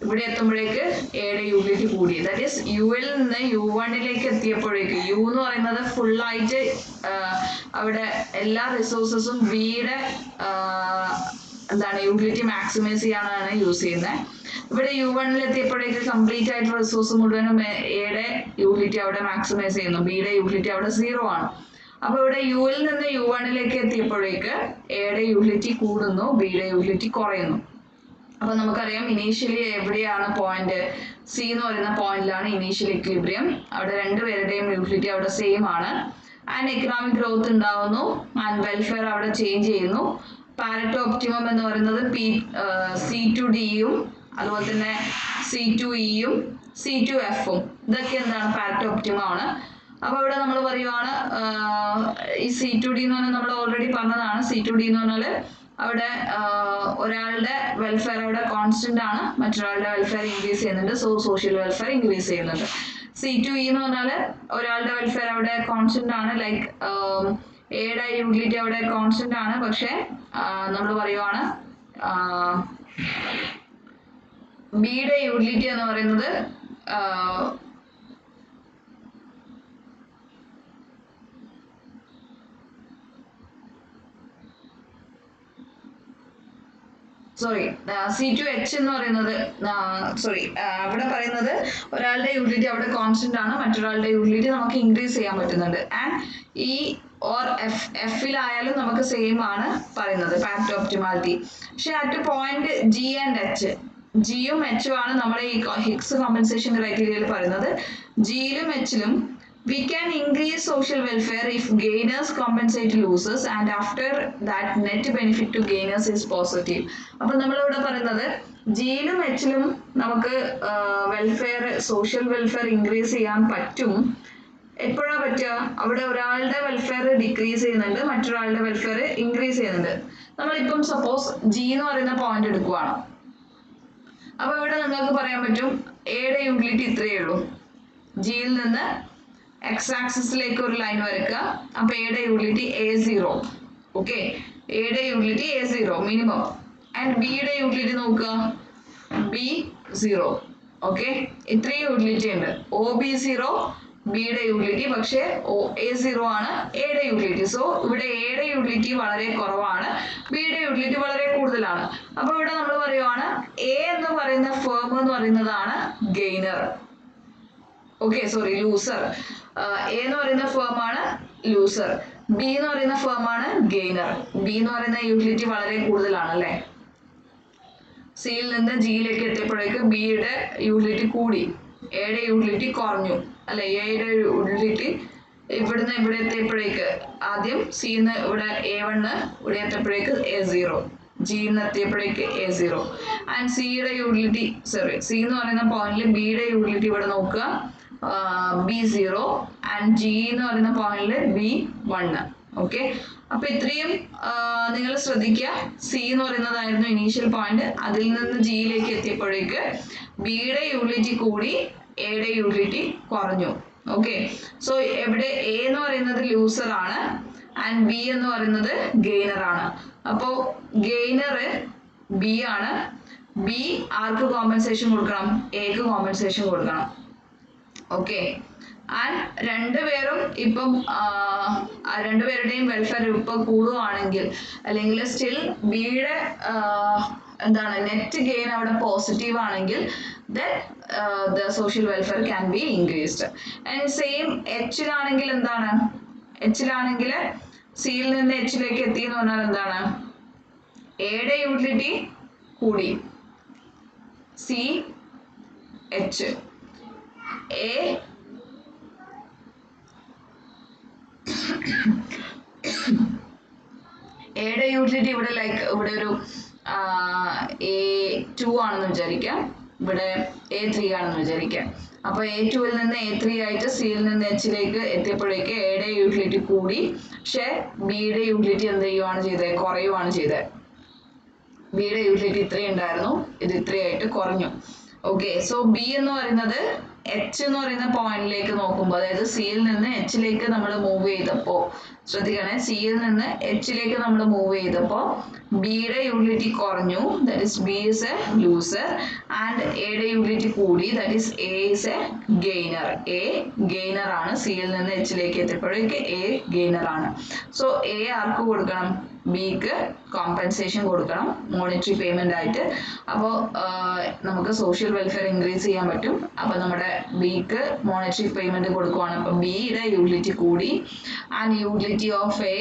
ഇവിടെ എത്തുമ്പോഴേക്ക് എയുടെ യൂട്ടിലിറ്റി കൂടി. ദാറ്റ് ഈസ് യുവിൽ നിന്ന് U1ലേക്ക് എത്തിയപ്പോഴേക്ക്, യു എന്ന് പറയുന്നത് ഫുള്ളായിട്ട് അവിടെ എല്ലാ റിസോഴ്സസും ബിയുടെ എന്താണ് യൂട്ടിലിറ്റി മാക്സിമൈസ് ചെയ്യാനാണ് യൂസ് ചെയ്യുന്നത്. ഇവിടെ U1ൽ എത്തിയപ്പോഴേക്ക് കംപ്ലീറ്റ് ആയിട്ട് റിസോഴ്സ് മുഴുവനും എയുടെ യൂട്ടിലിറ്റി അവിടെ മാക്സിമൈസ് ചെയ്യുന്നു, ബിയുടെ യൂട്ടിലിറ്റി അവിടെ 0 ആണ്. അപ്പൊ ഇവിടെ യുവിൽ നിന്ന് U1ലേക്ക് എത്തിയപ്പോഴേക്ക് എയുടെ യൂട്ടിലിറ്റി കൂടുന്നു, ബിയുടെ യൂട്ടിലിറ്റി കുറയുന്നു. അപ്പൊ നമുക്കറിയാം ഇനീഷ്യലി എവിടെയാണ് പോയിന്റ്, സി എന്ന് പറയുന്ന പോയിന്റിലാണ് ഇനീഷ്യൽ ഇക്വിലിബ്രിയം. അവിടെ രണ്ടുപേരുടെയും യൂട്ടിലിറ്റി അവിടെ സെയിം ആണ്. ആൻഡ് എക്കണോമിക് ഗ്രോത്ത് ഉണ്ടാവുന്നു, ആൻഡ് വെൽഫെയർ അവിടെ ചേഞ്ച് ചെയ്യുന്നു. പാരറ്റോ ഒപ്റ്റിമം എന്ന് പറയുന്നത് C2Dയും അതുപോലെ തന്നെ C2Eയും C2Fഉം, ഇതൊക്കെ എന്താണ്, പാരറ്റോ ഒപ്റ്റിമം ആണ്. അപ്പോൾ ഇവിടെ നമ്മൾ പറയുവാണ് ഈ C2D എന്ന് പറഞ്ഞാൽ നമ്മൾ ഓൾറെഡി പറഞ്ഞതാണ്. C2D എന്ന് പറഞ്ഞാൽ അവിടെ ഒരാളുടെ വെൽഫെയർ അവിടെ കോൺസ്റ്റന്റ് ആണ്, മറ്റൊരാളുടെ വെൽഫെയർ ഇൻക്രീസ് ചെയ്യുന്നുണ്ട്. സോ സോഷ്യൽ വെൽഫെയർ ഇൻക്രീസ് ചെയ്യുന്നുണ്ട്. C2E എന്ന് പറഞ്ഞാൽ ഒരാളുടെ വെൽഫെയർ അവിടെ കോൺസ്റ്റന്റ് ആണ്, ലൈക്ക് എയുടെ യൂട്ടിലിറ്റി അവിടെ കോൺസ്റ്റന്റ് ആണ്, പക്ഷെ നമ്മൾ പറയുവാണ് ബിയുടെ യൂട്ടിലിറ്റി എന്ന് പറയുന്നത് C2H എന്ന് പറയുന്നത് അവിടെ പറയുന്നത് ഒരാളുടെ യൂട്ടിലിറ്റി അവിടെ കോൺസ്റ്റന്റ് ആണ്, മറ്റൊരാളുടെ യൂട്ടിലിറ്റി നമുക്ക് ഇൻക്രീസ് ചെയ്യാൻ പറ്റുന്നുണ്ട്. ആൻഡ് ഈ ഓർ എഫിലായാലും നമുക്ക് സെയിം ആണ് പറയുന്നത് പാരറ്റോ ഒപ്റ്റിമാലിറ്റി. പക്ഷെ at point G and H, ജിയും എച്ചും ആണ് നമ്മുടെ ഈ ഹിഗ്സ് കോമ്പൻസേഷൻ ക്രൈറ്റീരിയയിൽ പറയുന്നത്. ജിയിലും എച്ചിലും we can increase social welfare if gainers compensate losers and after that net benefit to gainers is positive. അപ്പോൾ നമ്മളിവിടെ പറയുന്നത് ജിയിലും എച്ചിലും നമുക്ക് വെൽഫെയർ സോഷ്യൽ വെൽഫെയർ ഇൻക്രീസ് ചെയ്യാൻ പറ്റും. എപ്പോഴാണ് പറ്റുക? അവിടെ ഒരാളുടെ വെൽഫെയർ ഡിക്രീസ് ചെയ്യുന്നുണ്ട്, മറ്റൊരാളുടെ വെൽഫെയർ ഇൻക്രീസ് ചെയ്യുന്നുണ്ട്. നമ്മളിപ്പം സപ്പോസ് ജി എന്ന് പറയുന്ന പോയിന്റ് എടുക്കുവാണ്. അപ്പോൾ ഇവിടെ നിങ്ങൾക്ക് പറയാൻ പറ്റും എയുടെ യൂട്ടിലിറ്റി ഇത്രയേ ഉള്ളൂ. ജിയിൽ നിന്ന് എക്സ് ആക്സിസിലേക്ക് ഒരു ലൈൻ വരയ്ക്കുക. അപ്പൊ എയുടെ യൂട്ടിലിറ്റി A0. ഓക്കെ, എയുടെ യൂട്ടിലിറ്റി A0 മിനിമം. ആൻഡ് ബിയുടെ യൂട്ടിലിറ്റി നോക്കുക, B0. ഓക്കെ, ഇത്രയും യൂട്ടിലിറ്റി ഉണ്ട്. OB0 ബിയുടെ യൂട്ടിലിറ്റി, പക്ഷേ A0 ആണ് എയുടെ യൂട്ടിലിറ്റി. സോ ഇവിടെ എയുടെ യൂട്ടിലിറ്റി വളരെ കുറവാണ്, ബിയുടെ യൂട്ടിലിറ്റി വളരെ കൂടുതലാണ്. അപ്പൊ ഇവിടെ നമ്മൾ പറയുവാണ് എ എന്ന് പറയുന്ന ഫേം എന്ന് പറയുന്നതാണ് gainer. Okay, sorry, loser. A എന്ന് പറയുന്ന ഫേം ആണ് ലൂസർ, ബി എന്ന് പറയുന്ന ഫേം ആണ് ഗെയിനർ. ബി എന്ന് പറയുന്ന യൂട്ടിലിറ്റി വളരെ കൂടുതലാണ് അല്ലേ. സിയിൽ നിന്ന് ജിയിലേക്ക് എത്തിയപ്പോഴേക്ക് ബിയുടെ യൂട്ടിലിറ്റി കൂടി, എയുടെ യൂട്ടിലിറ്റി കുറഞ്ഞു അല്ലെ. എയുടെ യൂട്ടിലിറ്റി ഇവിടുന്ന് ഇവിടെ എത്തിയപ്പോഴേക്ക് ആദ്യം സിന്ന് ഇവിടെ A1, ഇവിടെ എത്തിയപ്പോഴേക്ക് A0, ജിന്ന് എത്തിയപ്പോഴേക്ക് A0. ആൻഡ് സിയുടെ യൂട്ടിലിറ്റി സി എന്ന് പറയുന്ന പോയിന്റിൽ ബിയുടെ യൂട്ടിലിറ്റി ഇവിടെ നോക്കുക, B0, ആൻഡ് ജി എന്ന് പറയുന്ന പോയിന്റിൽ B1. ഓക്കെ, അപ്പൊ ഇത്രയും നിങ്ങൾ ശ്രദ്ധിക്കുക. സി എന്ന് പറയുന്നതായിരുന്നു ഇനീഷ്യൽ പോയിന്റ്, അതിൽ നിന്ന് ജിയിലേക്ക് എത്തിയപ്പോഴേക്ക് ബിയുടെ യൂട്ടിലിറ്റി കൂടി, എയുടെ യൂട്ടിലിറ്റി കുറഞ്ഞു. ഓക്കെ, സോ ഇവിടെ എ എന്ന് പറയുന്നത് ലൂസർ ആണ് ആൻഡ് ബി എന്ന് പറയുന്നത് ഗെയിനർ ആണ്. അപ്പോൾ ഗെയിനർ ബി ആണ്. ബി ആർക്ക് കോമ്പൻസേഷൻ കൊടുക്കണം? എക്ക് കോമ്പൻസേഷൻ കൊടുക്കണം. ഓക്കെ, ആൻഡ് രണ്ടുപേരും ഇപ്പം രണ്ടുപേരുടെയും വെൽഫെയർ ഇപ്പൊ കൂടുകയാണെങ്കിൽ, അല്ലെങ്കിൽ സ്റ്റിൽ ബിയുടെ എന്താണ് നെറ്റ് ഗെയിൻ അവിടെ പോസിറ്റീവ് ആണെങ്കിൽ, then the social welfare can be increased. And same എച്ചിലാണെങ്കിൽ എന്താണ്? എച്ചിലാണെങ്കിൽ സിയിൽ നിന്ന് എച്ചിലേക്ക് എത്തി എന്ന് പറഞ്ഞാൽ എന്താണ്? എയുടെ യൂട്ടിലിറ്റി കൂടി, സി എച്ച്, എ എയുടെ യൂട്ടിലിറ്റി ഇവിടെ ലൈക്ക് ഇവിടെ ഒരു A2 ആണെന്ന് വിചാരിക്കാം, ഇവിടെ A3 ആണെന്ന് വിചാരിക്കാം. അപ്പൊ A2ൽ നിന്ന് A3 ആയിട്ട് സിയിൽ നിന്ന് എച്ചിലേക്ക് എത്തിയപ്പോഴേക്ക് എയുടെ യൂട്ടിലിറ്റി കൂടി, പക്ഷെ ബിയുടെ യൂട്ടിലിറ്റി എന്ത് ചെയ്യുവാണ് ചെയ്തത്? കുറയുവാണ് ചെയ്തത്. ബിയുടെ യൂട്ടിലിറ്റി ഇത്രയും ഉണ്ടായിരുന്നു, ഇത് ഇത്രയായിട്ട് കുറഞ്ഞു. ഓക്കെ, സോ ബി എന്ന് പറയുന്നത് എച്ച് എന്ന് പറയുന്ന പോയിന്റിലേക്ക് നോക്കുമ്പോൾ, അതായത് സിയിൽ നിന്ന് എച്ചിലേക്ക് നമ്മൾ മൂവ് ചെയ്തപ്പോ, ശ്രദ്ധിക്കണേ, സിയിൽ നിന്ന് എച്ചിലേക്ക് നമ്മൾ മൂവ് ചെയ്തപ്പോ ബിയുടെ യൂട്ടിലിറ്റി കുറഞ്ഞു, that is B is A loser, and എയുടെ യൂട്ടിലിറ്റി കൂടി, that is A is A gainer. A gainer ആണ്, സിയിൽ നിന്ന് എച്ചിലേക്ക് എത്തിയപ്പോഴേക്ക് എ ഗെയിനർ ആണ്. സോ എ ആർക്ക് കൊടുക്കണം? ബിക്ക് കോമ്പൻസേഷൻ കൊടുക്കണം, മോണിറ്ററി പേയ്മെന്റ് ആയിട്ട്. അപ്പോൾ നമുക്ക് സോഷ്യൽ വെൽഫെയർ ഇൻക്രീസ് ചെയ്യാൻ പറ്റും. അപ്പോൾ നമ്മുടെ ബിക്ക് മോണിറ്ററി പേയ്മെന്റ് കൊടുക്കുവാണ്. അപ്പോൾ ബിയുടെ യൂട്ടിലിറ്റി കൂടി, and utility of A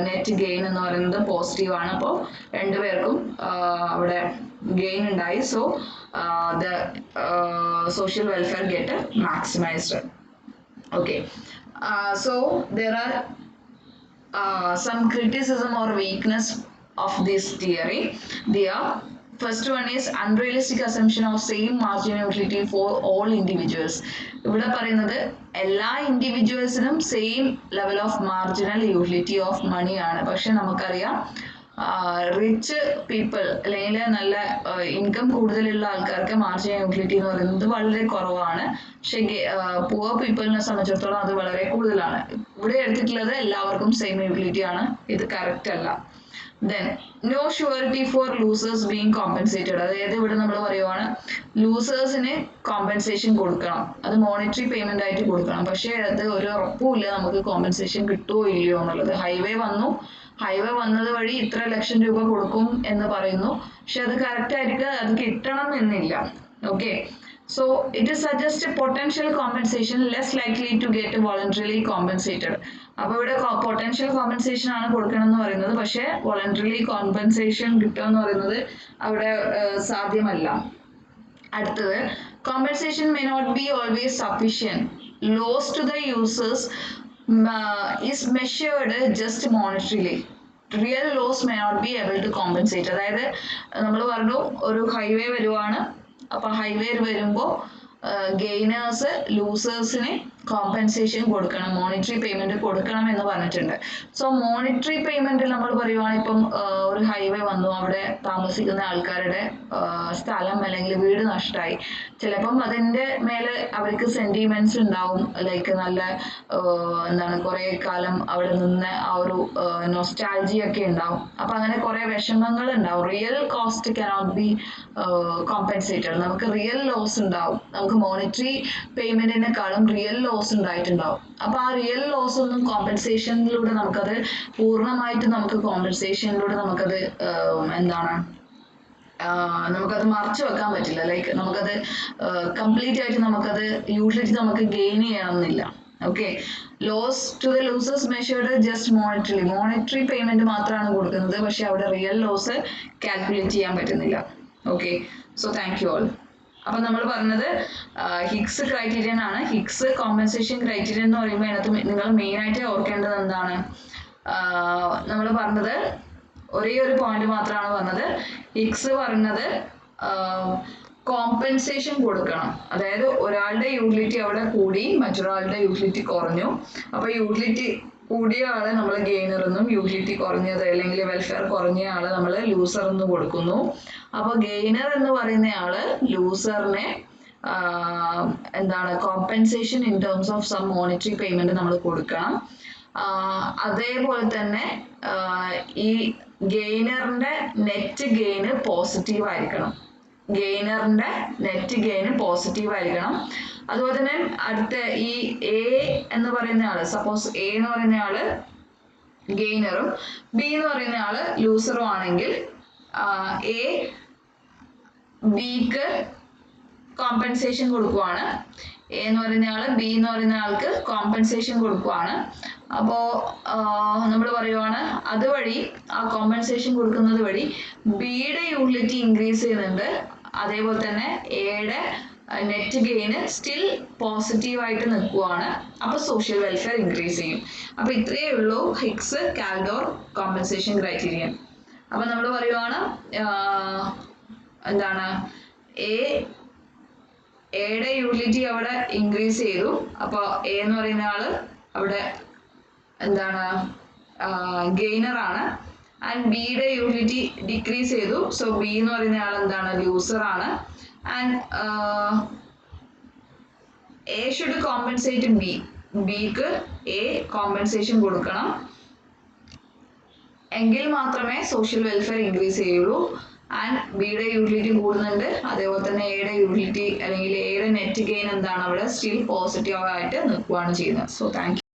net gain എന്ന് പറയുന്നത് പോസിറ്റീവ് ആണ്. അപ്പോൾ രണ്ടുപേർക്കും അവിടെ ഗെയിൻ ഉണ്ടായി. So the social welfare get maximised. Okay, so there are some criticism or weakness of this theory. They are first one is unrealistic assumption of same marginal utility for all individuals. ഇവിടെ പറയുന്നത് എല്ലാ ഇൻഡിവിജ്വൽസിനും same level of marginal utility of money ആണ്. പക്ഷെ നമുക്കറിയാം rich people അല്ലെങ്കിൽ നല്ല income കൂടുതലുള്ള ആൾക്കാർക്ക് മാർജിനൽ യൂട്ടിലിറ്റി എന്ന് പറയുന്നത് വളരെ കുറവാണ്. പക്ഷെ പുവർ പീപ്പിളിനെ സംബന്ധിച്ചിടത്തോളം അത് വളരെ കൂടുതലാണ്. ഇവിടെ എടുത്തിട്ടുള്ളത് എല്ലാവർക്കും സെയിം യൂട്ടിലിറ്റി ആണ്. ഇത് കറക്റ്റ് അല്ല. Then no surety for losers being compensated. അതായത് ഇവിടെ നമ്മൾ പറയുവാണ് ലൂസേഴ്സിന് കോമ്പൻസേഷൻ കൊടുക്കണം, അത് മോണിറ്ററി പേയ്മെന്റ് ആയിട്ട് കൊടുക്കണം. പക്ഷേ അത് ഒരു ഉറപ്പുമില്ല നമുക്ക് കോമ്പൻസേഷൻ കിട്ടുമോ ഇല്ലയോ എന്നുള്ളത്. ഹൈവേ വന്നത് വഴി ഇത്ര ലക്ഷം രൂപ കൊടുക്കും എന്ന് പറയുന്നു, പക്ഷെ അത് കറക്റ്റ് ആയിട്ട് അത് കിട്ടണം എന്നില്ല. Okay, so it is suggest a potential compensation less likely to get voluntarily compensated. അപ്പോൾ ഇവിടെ പൊട്ടൻഷ്യൽ കോമ്പൻസേഷൻ ആണ് കൊടുക്കണം എന്ന് പറയുന്നത്, പക്ഷേ വോളണ്ടറിലി കോമ്പൻസേഷൻ കിട്ടുക എന്ന് പറയുന്നത് അവിടെ സാധ്യമല്ല. അടുത്തത് compensation may not be always sufficient. Loss to the users is measured just monetarily. Real loss may not be able to compensate. അതായത് നമ്മൾ പറഞ്ഞു ഒരു ഹൈവേ വരുവാണ്, അപ്പൊ ഹൈവേ വരുമ്പോൾ ഗെയിനേഴ്സ് ലൂസേഴ്സിന് കോമ്പൻസേഷൻ കൊടുക്കണം, മോണിറ്ററി പേയ്മെന്റ് കൊടുക്കണം എന്ന് പറഞ്ഞിട്ടുണ്ട്. സോ മോണിറ്ററി പേയ്മെന്റ് നമ്മൾ പറയുവാണെങ്കിൽ ഇപ്പം ഒരു ഹൈവേ വന്നു, അവിടെ താമസിക്കുന്ന ആൾക്കാരുടെ സ്ഥലം അല്ലെങ്കിൽ വീട് നഷ്ടമായി, ചിലപ്പം അതിൻ്റെ മേലെ അവർക്ക് സെന്റിമെന്റ്സ് ഉണ്ടാവും, ലൈക്ക് നല്ല എന്താണ് കുറെ കാലം അവിടെ നിന്ന് ആ ഒരു നൊസ്റ്റാൾജി ഒക്കെ ഉണ്ടാവും. അപ്പൊ അങ്ങനെ കുറെ വിഷമങ്ങൾ ഉണ്ടാവും. Real cost cannot be compensated. നമുക്ക് റിയൽ ലോസ് ഉണ്ടാവും, നമുക്ക് മോണിറ്ററി പേയ്മെന്റിനെക്കാളും റിയൽ ലോസ് ഉണ്ടായിട്ടുണ്ടാവും. അപ്പൊ ആ റിയൽ ലോസ് ഒന്നും കോമ്പൻസേഷനിലൂടെ നമുക്കത് പൂർണ്ണമായിട്ട് നമുക്ക് കോമ്പൻസേഷനിലൂടെ നമുക്കത് എന്താണ് നമുക്കത് മറച്ചു വെക്കാൻ പറ്റില്ല. ലൈക്ക് നമുക്കത് കംപ്ലീറ്റ് ആയിട്ട് നമുക്കത് യൂട്ടിലിറ്റി നമുക്ക് ഗെയിൻ ചെയ്യണമെന്നില്ല. Okay, loss to the losers measured just monetary payment മാത്രമാണ് കൊടുക്കുന്നത്, പക്ഷെ അവിടെ റിയൽ ലോസ് കാൽക്കുലേറ്റ് ചെയ്യാൻ പറ്റുന്നില്ല. Okay, so thank you all. അപ്പൊ നമ്മൾ പറഞ്ഞത് ഹിഗ്സ് ക്രൈറ്റീരിയൻ ആണ്. ഹിഗ്സ് കോമ്പൻസേഷൻ ക്രൈറ്റീരിയൻ എന്ന് പറയുമ്പോൾ അതിനകത്ത് നിങ്ങൾ മെയിൻ ആയിട്ട് ഓർക്കേണ്ടത് എന്താണ്, നമ്മൾ പറഞ്ഞത് ഒരേ ഒരു പോയിന്റ് മാത്രമാണ് പറഞ്ഞത്. ഹിഗ്സ് പറഞ്ഞത് കോമ്പൻസേഷൻ കൊടുക്കണം, അതായത് ഒരാളുടെ യൂട്ടിലിറ്റി അവിടെ കൂടി മറ്റൊരാളുടെ യൂട്ടിലിറ്റി കുറഞ്ഞു, അപ്പൊ യൂട്ടിലിറ്റി കൂടിയ ആളെ നമ്മൾ ഗെയിനർ എന്നും യൂട്ടിലിറ്റി കുറഞ്ഞത് അല്ലെങ്കിൽ വെൽഫെയർ കുറഞ്ഞ ആളെ നമ്മൾ ലൂസർ എന്ന് കൊടുക്കുന്നു. അപ്പൊ ഗെയിനർ എന്ന് പറയുന്ന ആള് ലൂസറിനെ എന്താണ് compensation in terms of some monetary payment നമ്മൾ കൊടുക്കണം. അതേപോലെ തന്നെ ഈ ഗെയിനറിന്റെ നെറ്റ് ഗെയിന് പോസിറ്റീവ് ആയിരിക്കണം. ഗെയിനറിന്റെ നെറ്റ് ഗെയിന് പോസിറ്റീവ് ആയിരിക്കണം. അതുപോലെ തന്നെ അടുത്ത ഈ എ എന്ന് പറയുന്ന ആള്, സപ്പോസ് എ എന്ന് പറയുന്ന ആള് ഗെയിനറും ബി എന്ന് പറയുന്ന ആള് ലൂസറും ആണെങ്കിൽ എ ബിക്ക് കോമ്പൻസേഷൻ കൊടുക്കുവാണ്, എ എന്ന് പറയുന്ന ആള് ബി എന്ന് പറയുന്ന ആൾക്ക് കോമ്പൻസേഷൻ കൊടുക്കുവാണ്. അപ്പോ നമ്മൾ പറയുവാണ് അതുവഴി ആ കോമ്പൻസേഷൻ കൊടുക്കുന്നത് വഴി ബിയുടെ യൂട്ടിലിറ്റി ഇൻക്രീസ് ചെയ്യുന്നുണ്ട്, അതേപോലെ തന്നെ എയുടെ നെറ്റ് ഗെയിന് സ്റ്റിൽ പോസിറ്റീവ് ആയിട്ട് നിൽക്കുവാണ്. അപ്പൊ സോഷ്യൽ വെൽഫെയർ ഇൻക്രീസ് ചെയ്യും. അപ്പൊ ഇത്രയേ ഉള്ളൂ ഹിഗ്സ് കാൽഡോർ കോമ്പൻസേഷൻ ക്രൈറ്റീരിയൻ. അപ്പൊ നമ്മൾ പറയുവാണ് എന്താണ് എയുടെ യൂട്ടിലിറ്റി അവിടെ ഇൻക്രീസ് ചെയ്തു, അപ്പൊ എ എന്ന് പറയുന്ന ആള് അവിടെ എന്താണ് ഗെയിനർ ആണ്. ആൻഡ് ബിയുടെ യൂട്ടിലിറ്റി ഡിക്രീസ് ചെയ്തു, സോ ബി എന്ന് പറയുന്ന ആൾ എന്താണ് ലൂസർ ആണ്. ആൻഡ് എ ഷുഡ് കോമ്പൻസേറ്റ് ബിക്ക് എ കോമ്പൻസേഷൻ കൊടുക്കണം, എങ്കിൽ മാത്രമേ സോഷ്യൽ വെൽഫെയർ ഇൻക്രീസ് ചെയ്യുള്ളൂ. ആൻഡ് ബിയുടെ യൂട്ടിലിറ്റി കൂടുന്നുണ്ട്, അതേപോലെ തന്നെ എയുടെ യൂട്ടിലിറ്റി അല്ലെങ്കിൽ എയുടെ നെറ്റ് ഗെയിൻ എന്താണ് അവിടെ സ്റ്റിൽ പോസിറ്റീവ് ആയിട്ട് നിൽക്കുകയാണ് ചെയ്യുന്നത്. So thank U.